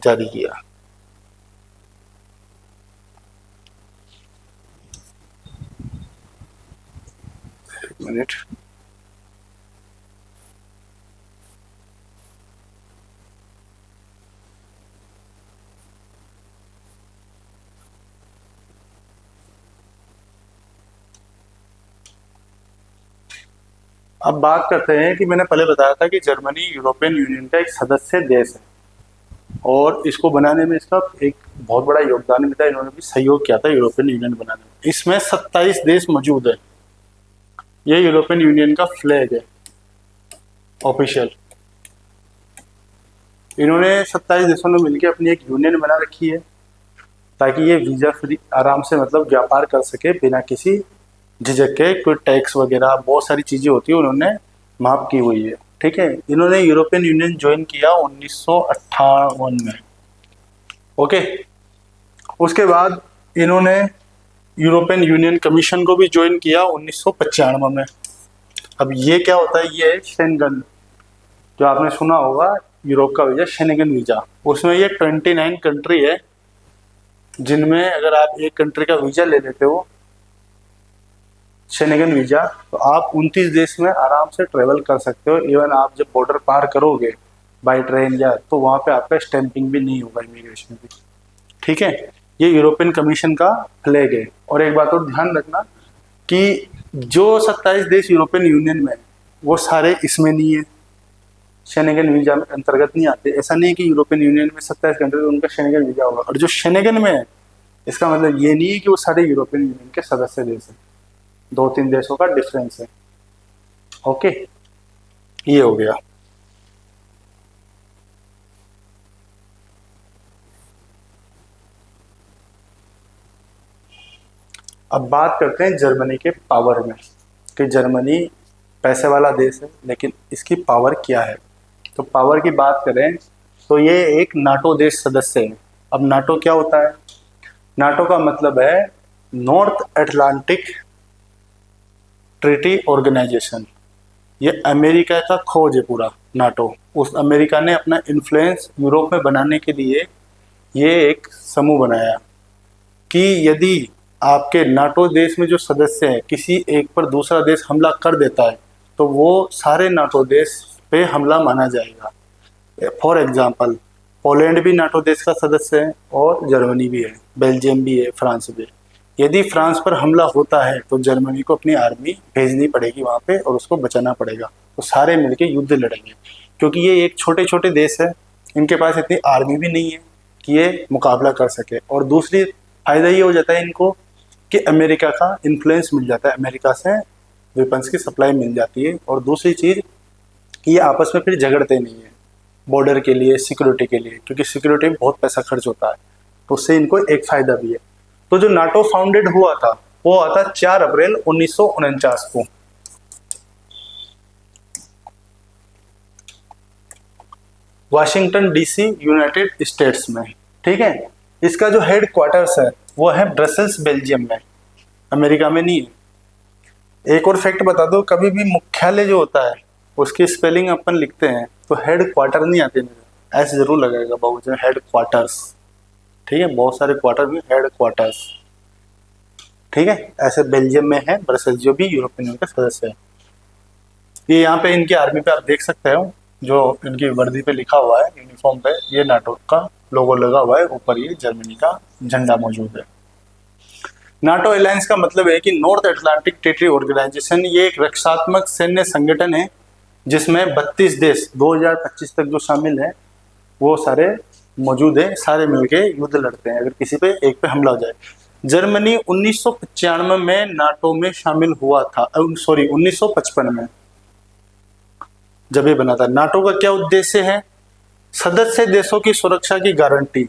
S1: जारी किया। एक मिनट, अब बात करते हैं कि मैंने पहले बताया था कि जर्मनी यूरोपियन यूनियन का एक सदस्य देश है, और इसको बनाने में इसका एक बहुत बड़ा योगदान भी था। इन्होंने भी सहयोग किया था यूरोपियन यूनियन बनाने में। इसमें 27 देश मौजूद है। ये यूरोपियन यूनियन का फ्लैग है ऑफिशियल। इन्होंने 27 देशों ने मिलकर अपनी एक यूनियन बना रखी है, ताकि ये वीजा फ्री आराम से मतलब व्यापार कर सके बिना किसी झिझक के। कोई टैक्स वगैरह बहुत सारी चीजें होती है, उन्होंने माफ की हुई है, ठीक है। इन्होंने यूरोपियन यूनियन ज्वाइन किया 1958 में, ओके। उसके बाद इन्होंने यूरोपियन यूनियन कमीशन को भी ज्वाइन किया 1995 में। अब ये क्या होता है, ये शेंगन, जो आपने सुना होगा यूरोप का वीजा, शेंगन वीजा। उसमें ये 29 कंट्री है, जिनमें अगर आप एक कंट्री का वीजा ले लेते हो शेंगन वीजा, तो आप 29 देश में आराम से ट्रेवल कर सकते हो। इवन आप जब बॉर्डर पार करोगे बाई ट्रेन या, तो वहाँ पे आपका स्टैंपिंग भी नहीं होगा, इमिग्रेशन भी, ठीक है। ये यूरोपियन कमीशन का फ्लैग है। और एक बात और ध्यान रखना कि जो 27 देश यूरोपियन यूनियन में, वो सारे इसमें नहीं है, शेंगन वीजा में अंतर्गत नहीं आते। ऐसा नहीं कि यूरोपियन यूनियन में 27 कंट्री उनका शेंगन वीजा होगा, और जो शेंगन में है, इसका मतलब ये नहीं है कि वो सारे यूरोपियन यूनियन के सदस्य देश हैं। 2-3 देशों का डिफरेंस है, ओके। ये हो गया। अब बात करते हैं जर्मनी के पावर में, कि जर्मनी पैसे वाला देश है, लेकिन इसकी पावर क्या है। तो पावर की बात करें तो ये एक नाटो देश सदस्य है। अब नाटो क्या होता है, नाटो का मतलब है नॉर्थ अटलांटिक ट्रीटी ऑर्गेनाइजेशन। ये अमेरिका का खोज है पूरा नाटो। उस अमेरिका ने अपना इन्फ्लुएंस यूरोप में बनाने के लिए ये एक समूह बनाया कि यदि आपके नाटो देश में जो सदस्य हैं, किसी एक पर दूसरा देश हमला कर देता है तो वो सारे नाटो देश पे हमला माना जाएगा। फॉर एग्जाम्पल, पोलैंड भी नाटो देश का सदस्य है और जर्मनी भी है, बेल्जियम भी है, फ्रांस भी है। यदि फ्रांस पर हमला होता है तो जर्मनी को अपनी आर्मी भेजनी पड़ेगी वहाँ पे और उसको बचाना पड़ेगा। तो सारे मिलके युद्ध लड़ेंगे, क्योंकि ये एक छोटे छोटे देश है, इनके पास इतनी आर्मी भी नहीं है कि ये मुकाबला कर सके। और दूसरी फायदा ये हो जाता है इनको कि अमेरिका का इन्फ्लुएंस मिल जाता है, अमेरिका से वेपन्स की सप्लाई मिल जाती है। और दूसरी चीज़ कि ये आपस में फिर झगड़ते नहीं है बॉर्डर के लिए, सिक्योरिटी के लिए, क्योंकि सिक्योरिटी में बहुत पैसा खर्च होता है, तो उससे इनको एक फायदा भी है। तो जो नाटो फाउंडेड हुआ था वो हुआ था 4 अप्रैल 1949 को। वाशिंगटन डीसी, यूनाइटेड स्टेट्स में, ठीक है। इसका जो हेड क्वार्टर्स है वो है ब्रसेल्स, बेल्जियम में, अमेरिका में नहीं है। एक और फैक्ट बता दो, कभी भी मुख्यालय जो होता है उसकी स्पेलिंग अपन लिखते हैं तो हेड क्वार्टर नहीं आते, ऐसे जरूर लगेगा बहुवचन, हेड क्वार्टर्स, ठीक है। बहुत सारे क्वार्टर भी हेड क्वार्टर्स, ठीक है। ऐसे बेल्जियम में है ब्रसेल्स, जो भी यूरोपियन यूनियन का सदस्य है। ये यहाँ पे इनकी आर्मी पे आप देख सकते हो, जो इनकी वर्दी पे लिखा हुआ है, यूनिफॉर्म पे ये नाटो का लोगो लगा हुआ है, ऊपर ये जर्मनी का झंडा मौजूद है। नाटो अलायंस का मतलब है कि नॉर्थ अटलांटिक ट्रीटी ऑर्गेनाइजेशन, ये एक रक्षात्मक सैन्य संगठन है जिसमें 32 देश 2025 तक जो शामिल है वो सारे मौजूद है। सारे मिलके युद्ध लड़ते हैं अगर किसी पे एक पे हमला हो जाए। जर्मनी 1995 में नाटो में शामिल हुआ था, सॉरी 1955 में जब ये बना था। नाटो का क्या उद्देश्य है? सदस्य देशों की सुरक्षा की गारंटी।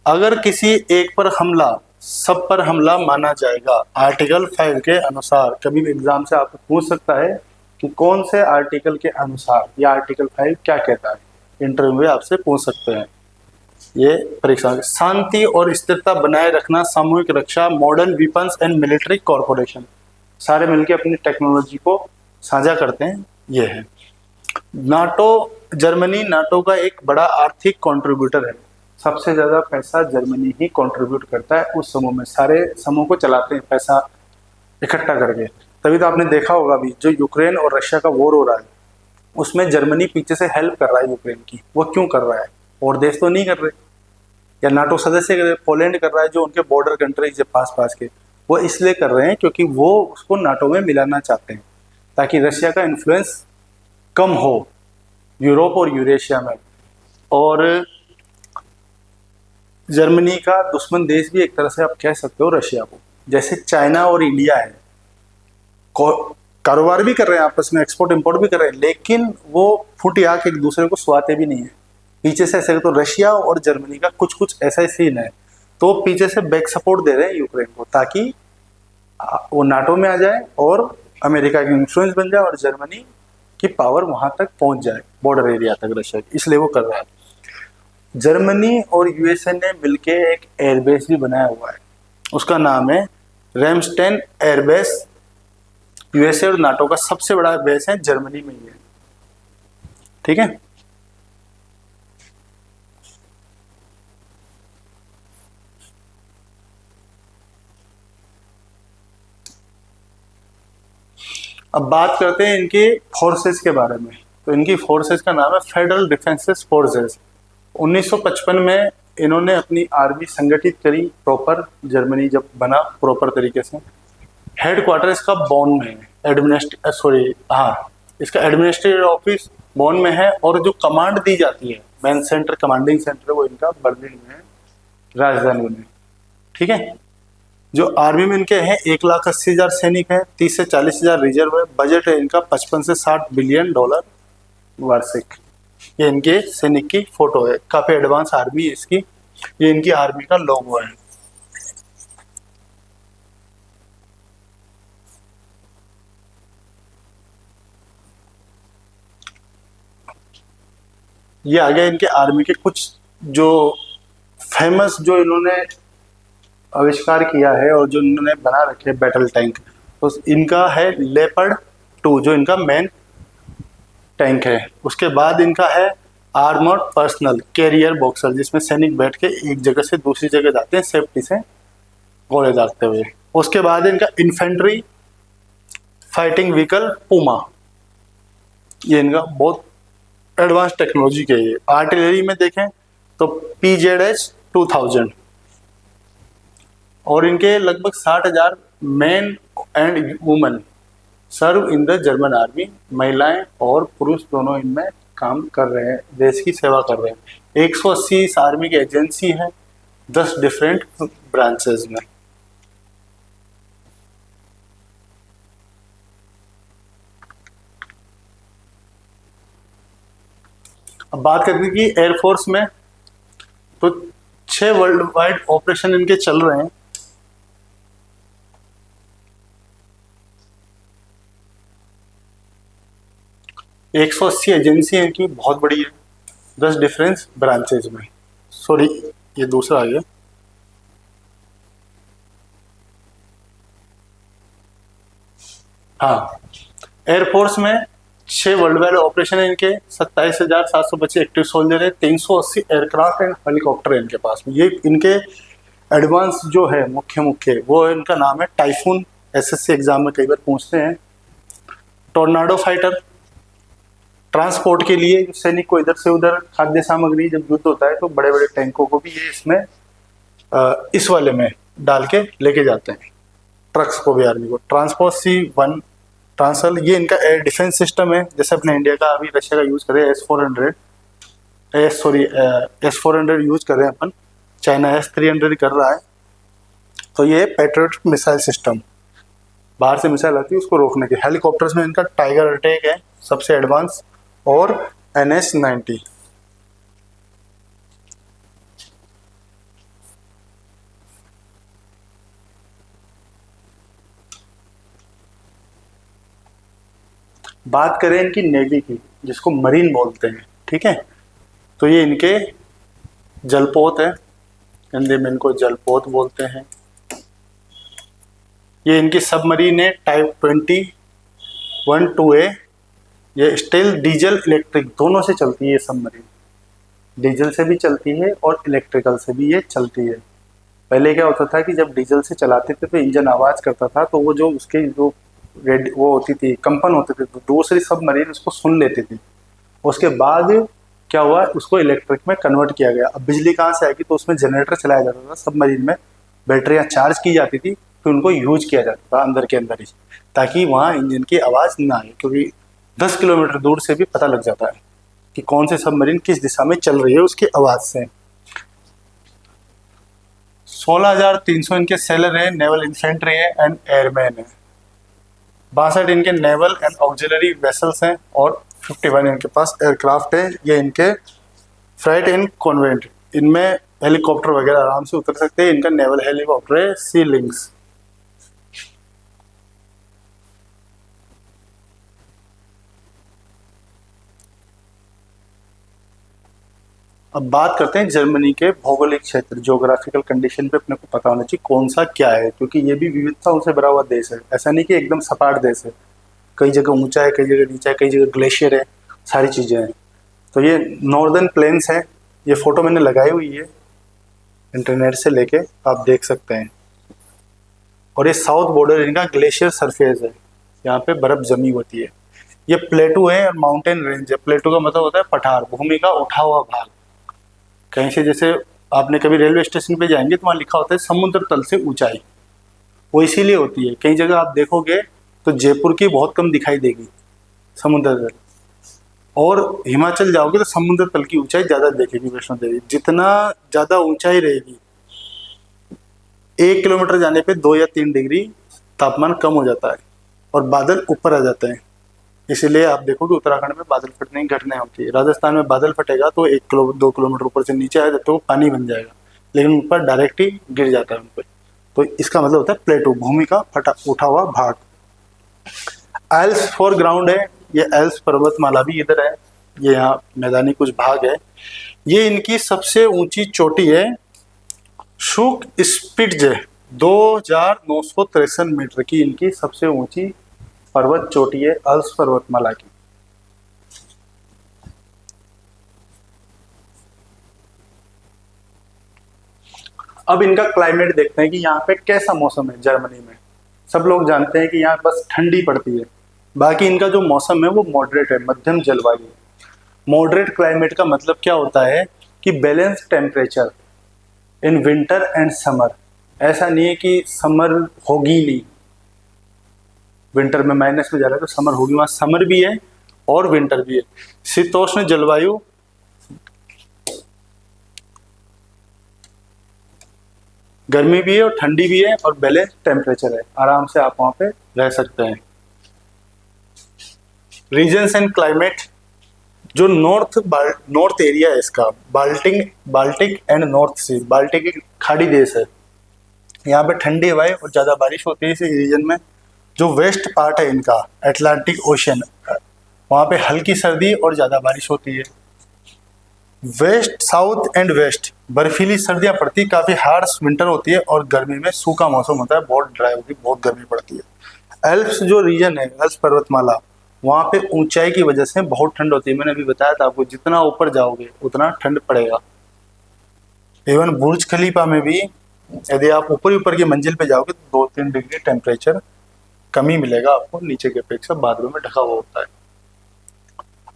S1: अगर किसी एक पर हमला सब पर हमला माना जाएगा, आर्टिकल 5 के अनुसार। कभी भी एग्जाम से आपको पूछ सकता है कि कौन से आर्टिकल के अनुसार, या आर्टिकल 5 क्या कहता है, इंटरव्यू में आपसे पूछ सकते हैं। ये परीक्षा में शांति और स्थिरता बनाए रखना, सामूहिक रक्षा, modern weapons and military corporation, सारे मिलकर अपनी टेक्नोलॉजी को साझा करते हैं, ये है नाटो। जर्मनी नाटो का एक बड़ा आर्थिक कंट्रीब्यूटर है, सबसे ज्यादा पैसा जर्मनी ही कंट्रीब्यूट करता है उस समूह में, सारे समूह को चलाते हैं पैसा इकट्ठा करके। तभी तो आपने देखा होगा अभी जो यूक्रेन और रशिया का वॉर हो रहा है उसमें जर्मनी पीछे से हेल्प कर रहा है यूक्रेन की। वो क्यों कर रहा है? और देश तो नहीं कर रहे, या नाटो सदस्य कर रहे, पोलैंड कर रहा है जो उनके बॉर्डर कंट्रीज है पास के, वो इसलिए कर रहे हैं क्योंकि वो उसको नाटो में मिलाना चाहते हैं ताकि रशिया का इन्फ्लुएंस कम हो यूरोप और यूरेशिया में। और जर्मनी का दुश्मन देश भी एक तरह से आप कह सकते हो रशिया को, जैसे चाइना और इंडिया है, कारोबार भी कर रहे हैं आपस में, एक्सपोर्ट इंपोर्ट भी कर रहे हैं, लेकिन वो फुट आंख एक दूसरे को सुहाते भी नहीं है पीछे से। ऐसे तो रशिया और जर्मनी का कुछ कुछ ऐसा ही सीन है, तो पीछे से बैक सपोर्ट दे रहे हैं यूक्रेन को ताकि वो नाटो में आ जाए और अमेरिका की इन्फ्लुएंस बन जाए और जर्मनी की पावर वहां तक पहुंच जाए, बॉर्डर एरिया तक रशिया की, इसलिए वो कर रहा है। जर्मनी और यूएसए ने मिलके एक एयरबेस भी बनाया हुआ है, उसका नाम है रेमस्टेन एयरबेस। यूएसए और नाटो का सबसे बड़ा बेस है जर्मनी में ही है, ठीक है। अब बात करते हैं इनके फोर्सेस के बारे में। तो इनकी फोर्सेस का नाम है फेडरल डिफेंसेस फोर्सेस। 1955 में इन्होंने अपनी आर्मी संगठित करी प्रॉपर, जर्मनी जब बना प्रॉपर तरीके से। हेडक्वार्टर इसका बॉन में है, इसका एडमिनिस्ट्रेटिव ऑफिस बॉन में है, और जो कमांड दी जाती है, मेन सेंटर, कमांडिंग सेंटर, वो इनका बर्लिन में है, राजधानी में, ठीक है। जो आर्मी में इनके हैं 1,80,000 सैनिक है, 30 से 40,000 रिजर्व है। बजट है इनका 55 से 60 बिलियन डॉलर वार्षिक। ये इनके सैनिक की फोटो है, काफी एडवांस आर्मी है इसकी। ये इनकी आर्मी का लोगो है। ये आ गया इनके आर्मी के कुछ जो फेमस, जो इन्होंने आविष्कार किया है और जो इन्होंने बना रखे बैटल टैंक। तो इनका है लेपर्ड 2 जो इनका मेन टैंक है। उसके बाद इनका है आर्मर्ड पर्सनल कैरियर बॉक्सर, जिसमें सैनिक बैठ के एक जगह से दूसरी जगह जाते हैं सेफ्टी से, गोले दागते हुए। उसके बाद इनका इन्फेंट्री फाइटिंग व्हीकल पूमा, ये इनका बहुत एडवांस टेक्नोलॉजी के। ये आर्टिलरी में देखें तो PZH-2000, और इनके लगभग 60,000 man and women serve in the German army. महिलाएं और पुरुष दोनों इनमें काम कर रहे हैं, देश की सेवा कर रहे हैं। 180 इस आर्मी की एजेंसी है 10 डिफरेंट ब्रांचेस में। अब बात करते हैं कि एयरफोर्स में तो 6 वर्ल्ड वाइड ऑपरेशन इनके चल रहे हैं। एक 180 एजेंसी है इनकी, बहुत बड़ी है, 10 डिफरेंस ब्रांचेज में। सॉरी, ये दूसरा आ गया। हाँ, एयरफोर्स में 6 वर्ल्ड वाइड ऑपरेशन है इनके, 27,725 एक्टिव सोल्जर है, 380 एयरक्राफ्ट एंड हेलीकॉप्टर है इनके पास में। ये इनके एडवांस जो है मुख्य वो इनका नाम है टाइफून। SSC एग्जाम में कई बार पूछते हैं। टोर्नाडो फाइटर, ट्रांसपोर्ट के लिए सैनिक को इधर से उधर खाद्य सामग्री, जब युद्ध होता है तो बड़े बड़े टैंकों को भी ये इसमें इस वाले में डाल के लेके जाते हैं, ट्रक्स को भी आर्मी को। ट्रांसपोर्ट C-1 ट्रांसल, ये इनका एयर डिफेंस सिस्टम है। जैसे अपने इंडिया का अभी रशिया का यूज कर रहे हैं S-400 यूज कर रहे हैं अपन, चाइना S-300 कर रहा है। तो ये पैट्रियट मिसाइल सिस्टम, बाहर से मिसाइल आती है उसको रोकने के। हेलीकॉप्टर्स में इनका टाइगर अटैक है सबसे एडवांस, और NH-90। बात करें इनकी नेवी की, जिसको मरीन बोलते हैं, ठीक है, तो ये इनके जलपोत है, हिंदी में इनको जलपोत बोलते हैं। ये इनकी सबमरीन है टाइप 20-12A। ये स्टील डीजल इलेक्ट्रिक दोनों से चलती है ये सबमरीन, डीजल से भी चलती है और इलेक्ट्रिकल से भी ये चलती है। पहले क्या होता था कि जब डीजल से चलाते थे तो इंजन आवाज करता था, तो वो जो उसके जो वो होती थी, कंपन होते थे, तो दूसरी सबमरीन उसको सुन लेती थी। उसके बाद क्या हुआ, उसको इलेक्ट्रिक में कन्वर्ट किया गया। अब बिजली कहाँ से आएगी, तो उसमें जनरेटर चलाया जाता था सबमरीन में, बैटरियाँ चार्ज की जाती थी, फिर उनको यूज किया जाता था अंदर के अंदर ही, ताकि वहाँ इंजन की आवाज़ ना आए, क्योंकि 10 किलोमीटर दूर से भी पता लग जाता है कि कौन से सबमरीन किस दिशा में चल रही है उसकी आवाज़ से। 16,300 इनके सेलर है, नेवल इन्फेंट्री है एंड एयरमैन है। 62 इनके नेवल एंड ऑक्सिलरी वेसल्स हैं, और 51 इनके पास एयरक्राफ्ट है। ये इनके फ्राइट एंड कॉन्वेंट, इनमें हेलीकॉप्टर वगैरह आराम से उतर सकते हैं। इनका नेवल हेलीकॉप्टर है सी लिंक्स। अब बात करते हैं जर्मनी के भौगोलिक क्षेत्र, ज्योग्राफिकल कंडीशन पे अपने को पता होना चाहिए कौन सा क्या है, क्योंकि ये भी विविधताओं से भरा हुआ देश है। ऐसा नहीं कि एकदम सपाट देश है, कई जगह ऊंचा है, कई जगह नीचा है, कई जगह ग्लेशियर है, सारी चीज़ें हैं। तो ये नॉर्दर्न प्लेन्स है, ये फोटो मैंने लगाई हुई है इंटरनेट से लेके, आप देख सकते हैं। और ये साउथ बॉर्डर इनका ग्लेशियर सरफेस है, यहाँ पे बर्फ जमी होती है। ये प्लेटू है और माउंटेन रेंज है। प्लेटू का मतलब होता है पठार, भूमि का उठा हुआ भाग। कहीं से जैसे आपने कभी रेलवे स्टेशन पे जाएंगे तो वहाँ लिखा होता है समुद्र तल से ऊंचाई, वो इसीलिए होती है। कई जगह आप देखोगे तो जयपुर की बहुत कम दिखाई देगी समुद्र तल, और हिमाचल जाओगे तो समुद्र तल की ऊंचाई ज़्यादा देखेगी। वैष्णो देवी जितना ज़्यादा ऊंचाई रहेगी, 1 किलोमीटर जाने पे 2 या 3 डिग्री तापमान कम हो जाता है और बादल ऊपर आ जाते हैं। इसीलिए आप देखो कि उत्तराखंड में बादल फटने की घटनाएं होती है। राजस्थान में बादल फटेगा तो 1-2 किलोमीटर ऊपर से नीचे आया तो पानी बन जाएगा, लेकिन ऊपर डायरेक्ट ही गिर जाता है उन पर। तो इसका मतलब होता है प्लेटू, भूमि का उठा हुआ भाग। एल्स फॉर ग्राउंड है, ये एल्स पर्वतमाला भी इधर है, ये यहाँ मैदानी कुछ भाग है। ये इनकी सबसे ऊंची चोटी है, शुक स्पिट्ज, 2,963 मीटर की इनकी सबसे ऊंची पर्वत चोटी है अल्स पर्वतमाला की। अब इनका क्लाइमेट देखते हैं कि यहाँ पे कैसा मौसम है जर्मनी में। सब लोग जानते हैं कि यहाँ बस ठंडी पड़ती है, बाकी इनका जो मौसम है वो मॉडरेट है, मध्यम जलवायु। मॉडरेट क्लाइमेट का मतलब क्या होता है कि balance temperature in winter and summer. ऐसा नहीं है कि समर होगी नहीं, विंटर में माइनस में जा रहा है तो समर होगी, वहां समर भी है और विंटर भी है। शीतोष्ण जलवायु, गर्मी भी है और ठंडी भी है और बैलेंस टेम्परेचर है, आराम से आप वहां पे रह सकते हैं। रीजन्स एंड क्लाइमेट, जो नॉर्थ एरिया है इसका, Baltic and North Sea, Baltic एक खाड़ी देश है, यहाँ पे ठंडी हवाएं और ज़्यादा बारिश होती है इस रीजन में। जो वेस्ट पार्ट है इनका, अटलांटिक ओशन, वहाँ पे हल्की सर्दी और ज़्यादा बारिश होती है। वेस्ट, साउथ एंड वेस्ट बर्फीली सर्दियाँ पड़ती है, काफ़ी हार्श विंटर होती है और गर्मी में सूखा मौसम होता है, बहुत ड्राई होती है, बहुत गर्मी पड़ती है। एल्प्स जो रीजन है, एल्प्स पर्वतमाला, वहाँ पे ऊंचाई की वजह से बहुत ठंड होती है। मैंने अभी बताया था आपको, जितना ऊपर जाओगे उतना ठंड पड़ेगा। इवन बुर्ज खलीफा में भी यदि आप ऊपर की मंजिल पे जाओगे तो 2-3 डिग्री टेम्परेचर कमी मिलेगा आपको, नीचे की अपेक्षा बादलों में ढका हुआ होता है।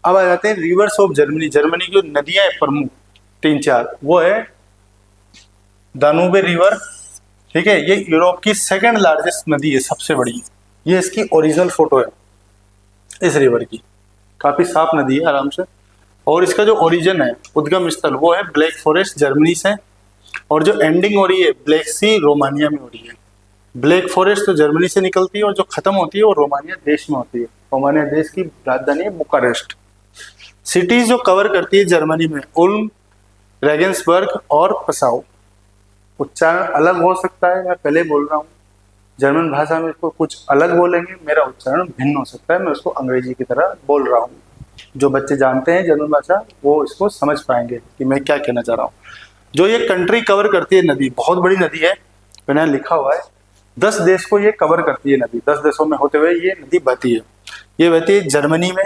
S1: अब आ जाते हैं रिवर्स ऑफ जर्मनी। जर्मनी की नदियां है प्रमुख 3-4, वो है दानूबे रिवर, ठीक है, ये यूरोप की सेकंड लार्जेस्ट नदी है, सबसे बड़ी। ये इसकी ओरिजिनल फोटो है इस रिवर की, काफी साफ नदी है आराम से। और इसका जो ओरिजिन है, उद्गम स्थल, वो है ब्लैक फॉरेस्ट जर्मनी से, और जो एंडिंग हो रही है ब्लैक सी रोमानिया में हो रही है। ब्लैक फॉरेस्ट तो जर्मनी से निकलती है और जो खत्म होती है वो रोमानिया देश में होती है। रोमानिया देश की राजधानी है बुकारेस्ट। सिटीज जो कवर करती है जर्मनी में, उल्म, रेगेंसबर्ग और पसाउ। उच्चारण अलग हो सकता है, मैं पहले बोल रहा हूँ, जर्मन भाषा में इसको कुछ अलग बोलेंगे, मेरा उच्चारण भिन्न हो सकता है, मैं उसको अंग्रेजी की तरह बोल रहा हूँ। जो बच्चे जानते हैं जर्मन भाषा वो इसको समझ पाएंगे कि मैं क्या कहना चाह रहा हूँ। जो ये कंट्री कवर करती है नदी, बहुत बड़ी नदी है, मैंने लिखा हुआ है 10 देश को ये कवर करती है नदी। 10 देशों में होते हुए ये नदी बहती है। ये बहती है जर्मनी में,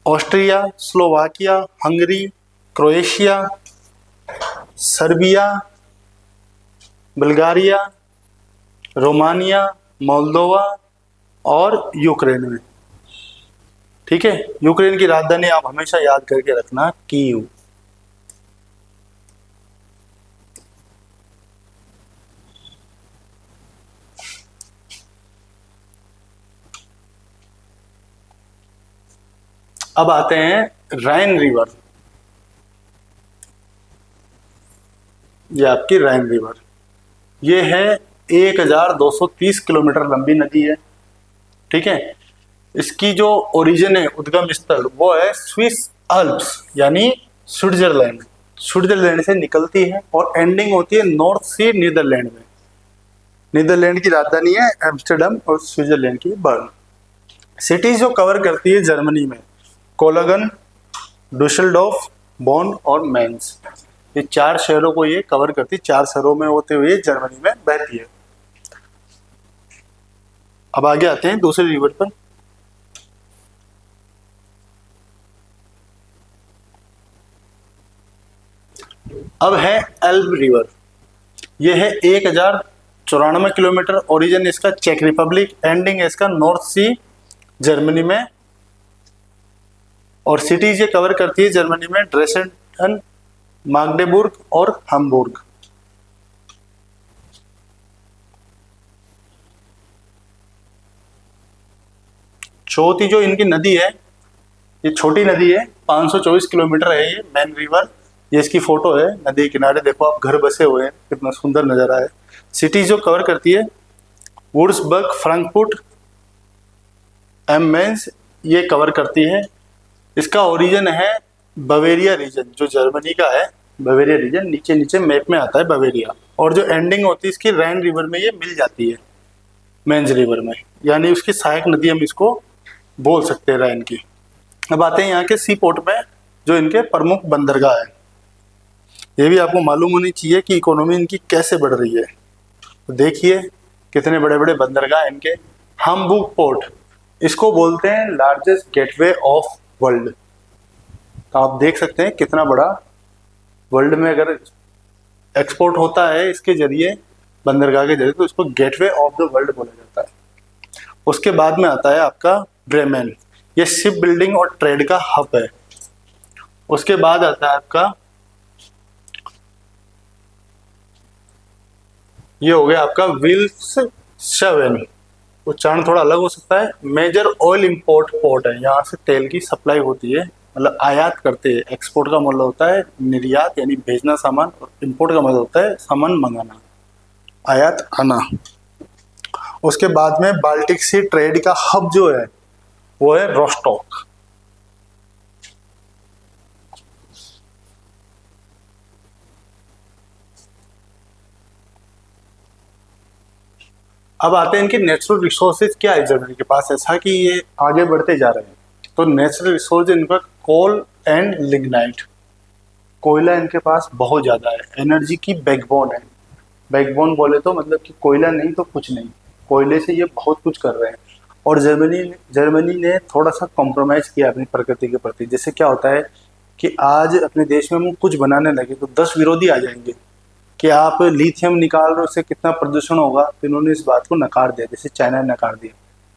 S1: Austria, Slovakia, Hungary, Croatia, Serbia, Bulgaria, Romania, Moldova और यूक्रेन में। ठीक है, यूक्रेन की राजधानी आप हमेशा याद करके रखना, कीव। अब आते हैं राइन रिवर। ये आपकी राइन रिवर, ये है 1230 किलोमीटर लंबी नदी है। ठीक है, इसकी जो ओरिजिन है, उद्गम स्थल, वो है स्विस अल्प्स यानी स्विट्जरलैंड। स्विट्जरलैंड से निकलती है और एंडिंग होती है नॉर्थ सी नीदरलैंड में। नीदरलैंड की राजधानी है एम्स्टर्डम और स्विट्जरलैंड की बर्न। सिटीज जो कवर करती है जर्मनी में, कोलोगन, डुसेल्डोर्फ, बोन और मेंस। ये 4 शहरों को ये कवर करती है, 4 शहरों में होते हुए जर्मनी में बहती है। अब आगे आते हैं दूसरे रिवर पर। अब है एल्ब रिवर। ये है 1094 किलोमीटर, ओरिजिन इसका चेक रिपब्लिक, एंडिंग है इसका नॉर्थ सी जर्मनी में। और सिटीज ये कवर करती है जर्मनी में ड्रेसेडन, माग्डेबुर्ग और हम्बुर्ग। चौथी जो इनकी नदी है, ये छोटी नदी है, 524 किलोमीटर है ये मेन रिवर। ये इसकी फोटो है, नदी के किनारे देखो आप, घर बसे हुए हैं, कितना सुंदर नजारा है। सिटीज जो कवर करती है वुर्सबर्ग, फ्रैंकफर्ट, एमेंस, ये कवर करती है। इसका ओरिजिन है बवेरिया रीजन, जो जर्मनी का है बवेरिया रीजन, नीचे नीचे मैप में आता है बवेरिया। और जो एंडिंग होती है इसकी रैन रिवर में ये मिल जाती है, मेंज रिवर में, यानी उसकी सहायक नदी हम इसको बोल सकते हैं रैन की। अब आते हैं यहाँ के सी पोर्ट में, जो इनके प्रमुख बंदरगाह है। ये भी आपको मालूम होनी चाहिए कि इकोनॉमी इनकी कैसे बढ़ रही है। तो देखिए कितने बड़े बड़े बंदरगाह इनके। हम्बुर्ग पोर्ट, इसको बोलते हैं लार्जेस्ट गेटवे ऑफ वर्ल्ड। तो आप देख सकते हैं कितना बड़ा, वर्ल्ड में अगर एक्सपोर्ट होता है इसके जरिए, बंदरगाह के जरिए, तो इसको गेटवे ऑफ द वर्ल्ड बोला जाता है। उसके बाद में आता है आपका ब्रेमेन, ये शिप बिल्डिंग और ट्रेड का हब है। उसके बाद आता है आपका, ये हो गया आपका विल्सशवेन, उच्चारण थोड़ा अलग हो सकता है। मेजर ऑयल इंपोर्ट पोर्ट है, यहाँ से तेल की सप्लाई होती है, मतलब आयात करते हैं। एक्सपोर्ट का मतलब होता है निर्यात यानी भेजना सामान, और इंपोर्ट का मतलब होता है सामान मंगाना, आयात आना। उसके बाद में बाल्टिक सी ट्रेड का हब जो है वो है रोस्टॉक। अब आते हैं इनके नेचुरल रिसोर्सेज क्या है जर्मनी के पास, ऐसा कि ये आगे बढ़ते जा रहे हैं। तो नेचुरल रिसोर्स इनका कोल एंड लिग्नाइट, कोयला इनके पास बहुत ज़्यादा है, एनर्जी की बैकबोन है। बैकबोन बोले तो मतलब कि कोयला नहीं तो कुछ नहीं, कोयले से ये बहुत कुछ कर रहे हैं। और जर्मनी ने थोड़ा सा कॉम्प्रोमाइज़ किया अपनी प्रकृति के प्रति। जैसे क्या होता है कि आज अपने देश में हम कुछ बनाने लगे तो 10 विरोधी आ जाएंगे कि आप लिथियम निकाल रहे हो, उससे कितना प्रदूषण होगा। तो इन्होंने इस बात को नकार दिया, जैसे चाइना ने नकार दिया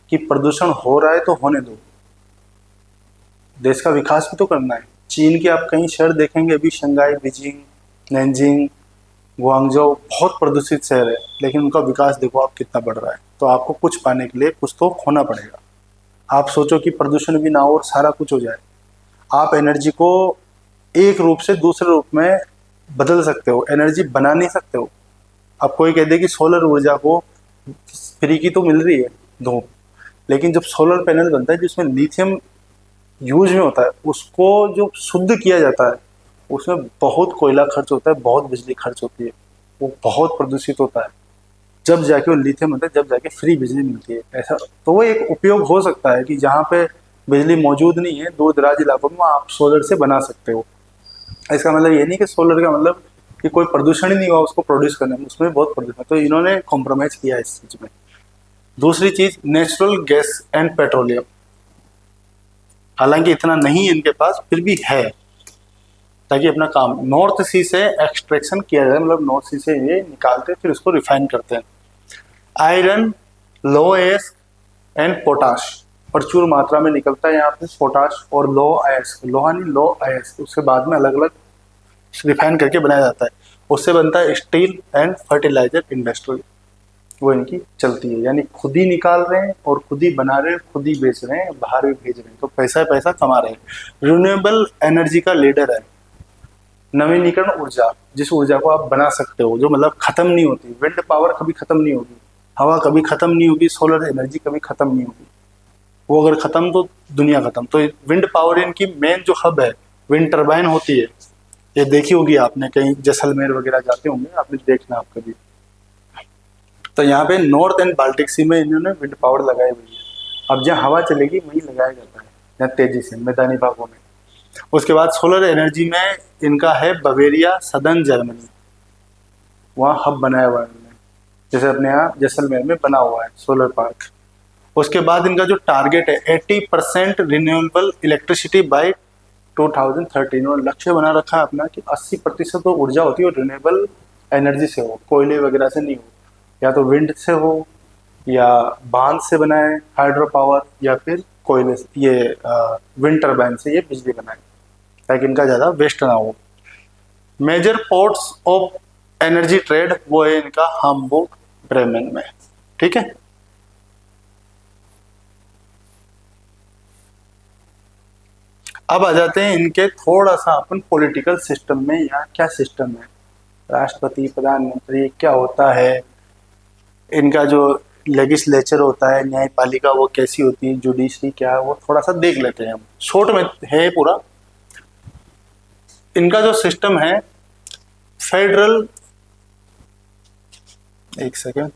S1: कि प्रदूषण हो रहा है तो होने दो, देश का विकास भी तो करना है। चीन के आप कई शहर देखेंगे अभी, शंघाई, बीजिंग, नैनजिंग, गुआंगझो बहुत प्रदूषित शहर है, लेकिन उनका विकास देखो आप कितना बढ़ रहा है। तो आपको कुछ पाने के लिए कुछ तो खोना पड़ेगा। आप सोचो कि प्रदूषण भी ना हो और सारा कुछ हो जाए, आप एनर्जी को एक रूप से दूसरे रूप में बदल सकते हो, एनर्जी बना नहीं सकते हो। अब कोई कह दे कि सोलर ऊर्जा को फ्री की तो मिल रही है धूप, लेकिन जब सोलर पैनल बनता है जिसमें लिथियम यूज में होता है, उसको जो शुद्ध किया जाता है उसमें बहुत कोयला खर्च होता है, बहुत बिजली खर्च होती है, वो बहुत प्रदूषित होता है। जब जाके वो लिथियम होता है, जब जाके फ्री बिजली मिलती है। ऐसा तो वो एक उपयोग हो सकता है कि जहाँ पे बिजली मौजूद नहीं है, दूर दराज इलाकों में, आप सोलर से बना सकते हो। इसका मतलब ये नहीं कि सोलर का मतलब कि कोई प्रदूषण ही नहीं हुआ उसको प्रोड्यूस करने में, उसमें बहुत प्रदूषण। तो इन्होंने कॉम्प्रोमाइज किया इस चीज में। दूसरी चीज नेचुरल गैस एंड पेट्रोलियम, हालांकि इतना नहीं है इनके पास, फिर भी है, ताकि अपना काम नॉर्थ सी से एक्सट्रैक्शन किया जाए, मतलब नॉर्थ सी से ये निकालते हैं फिर उसको रिफाइन करते हैं। Iron, low S and potash प्रचुर मात्रा में निकलता है यहाँ पे, पोटाश और लो आयस, लोहा नहीं लो आयस, उसके बाद में अलग अलग रिफाइन करके बनाया जाता है। उससे बनता है स्टील एंड फर्टिलाइजर इंडस्ट्री, वो इनकी चलती है। यानी खुद ही निकाल रहे हैं और खुद ही बना रहे हैं, खुद ही बेच रहे हैं, बाहर भी भेज रहे हैं, तो पैसा पैसा कमा रहे हैं। रिन्यूएबल एनर्जी का लीडर है। नवीनीकरण ऊर्जा, जिस ऊर्जा को आप बना सकते हो, जो मतलब खत्म नहीं होती। विंड पावर कभी खत्म नहीं होगी, हवा कभी खत्म नहीं होगी, सोलर एनर्जी कभी खत्म नहीं होगी। वो अगर खत्म तो दुनिया खत्म। तो विंड पावर इनकी मेन जो हब है, विंड टर्बाइन होती है, ये देखी होगी आपने, कहीं जैसलमेर वगैरह जाते होंगे आपने, देखना आप कभी। तो यहाँ पे नॉर्थ एंड बाल्टिक सी में इन्होंने विंड पावर लगाई हुई है। अब जहाँ हवा चलेगी वहीं लगाया जाता है, जहाँ तेजी से मैदानी भागों में। उसके बाद सोलर एनर्जी में इनका है बवेरिया, सदर्न जर्मनी, वहाँ हब बनाया हुआ है इन्होंने, जैसे अपने यहाँ जैसलमेर में बना हुआ है सोलर पार्क। उसके बाद इनका जो टारगेट है 80% रिन्यूएबल इलेक्ट्रिसिटी बाय 2013, और लक्ष्य बना रखा है अपना कि 80% तो ऊर्जा होती है और रिन्यूएबल एनर्जी से हो, कोयले वगैरह से नहीं हो, या तो विंड से हो या बांध से बनाए हाइड्रो पावर, या फिर कोयले से, ये विंड टर्बाइन से ये बिजली बनाए, ताकि इनका ज़्यादा वेस्ट ना हो। Major ports of energy trade वो है इनका हाम्बुर्ग, ब्रेमेन में। ठीक है, अब आ जाते हैं इनके थोड़ा सा अपन पॉलिटिकल सिस्टम में, यहाँ क्या सिस्टम है, राष्ट्रपति, प्रधानमंत्री क्या होता है, इनका जो लेजिस्लेचर होता है, न्यायपालिका वो कैसी होती है, जुडिशरी क्या है, वो थोड़ा सा देख लेते हैं हम। शॉर्ट में है पूरा। इनका जो सिस्टम है फेडरल, एक second,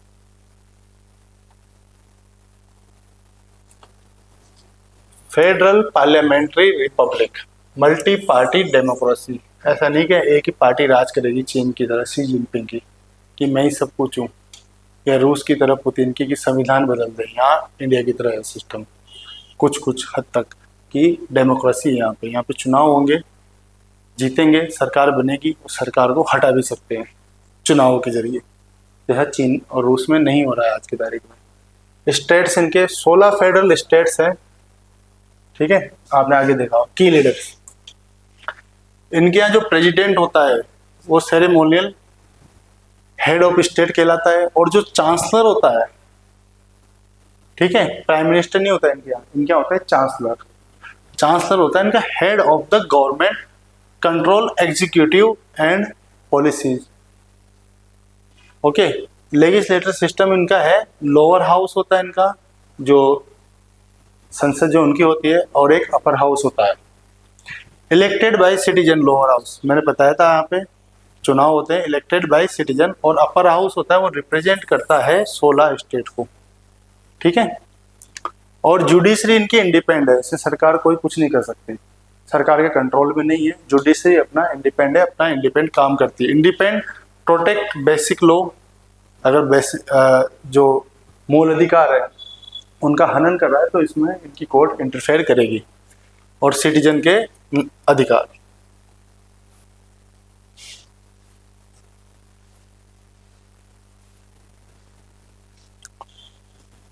S1: federal parliamentary Republic, multi party democracy. ऐसा नहीं कि एक ही पार्टी राज करेगी चीन की तरह, शी जिनपिंग की, कि मैं ही सब कुछ हूँ, या रूस की तरह पुतिन की संविधान बदल दे। यहाँ इंडिया की तरह है सिस्टम कुछ कुछ हद तक, कि डेमोक्रेसी यहाँ पे चुनाव होंगे, जीतेंगे, सरकार बनेगी, उस सरकार को हटा भी सकते हैं। चुनावों के जरिए, जैसा चीन और रूस में नहीं हो रहा है आज की तारीख में। स्टेट्स इनके 16 फेडरल स्टेट्स हैं, ठीक है, आपने आगे देखा हो की लीडर्स। इनके यहाँ जो प्रेसिडेंट होता है वो सेरेमोनियल हेड ऑफ स्टेट कहलाता है, और जो चांसलर होता है, ठीक है, प्राइम मिनिस्टर नहीं होता है इनके यहाँ होता है चांसलर। चांसलर होता है इनका head of the government, control executive and policies. Okay, legislator system इनका है, लोअर हाउस होता है इनका, जो संसद जो उनकी होती है, और एक अपर हाउस होता है। Elected by citizen, lower house मैंने बताया था, यहाँ पे चुनाव होते हैं इलेक्टेड बाय सिटीजन, और अपर हाउस होता है वो रिप्रेजेंट करता है 16 स्टेट को, ठीक है। और जुडिशरी इनकी इंडिपेंडेंट है, इससे सरकार कोई कुछ नहीं कर सकती, सरकार के कंट्रोल में नहीं है। जुडिशरी अपना इंडिपेंडेंट है, अपना इंडिपेंडेंट काम करती है। इंडिपेंडेंट प्रोटेक्ट बेसिक लॉ, अगर जो मूल अधिकार है उनका हनन कर रहा है तो इसमें इनकी कोर्ट इंटरफेयर करेगी। और सिटीजन के अधिकार।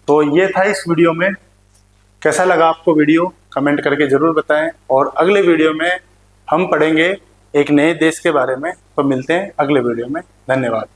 S1: तो ये था इस वीडियो में। कैसा लगा आपको वीडियो, कमेंट करके जरूर बताएं। और अगले वीडियो में हम पढ़ेंगे एक नए देश के बारे में। तो मिलते हैं अगले वीडियो में। धन्यवाद।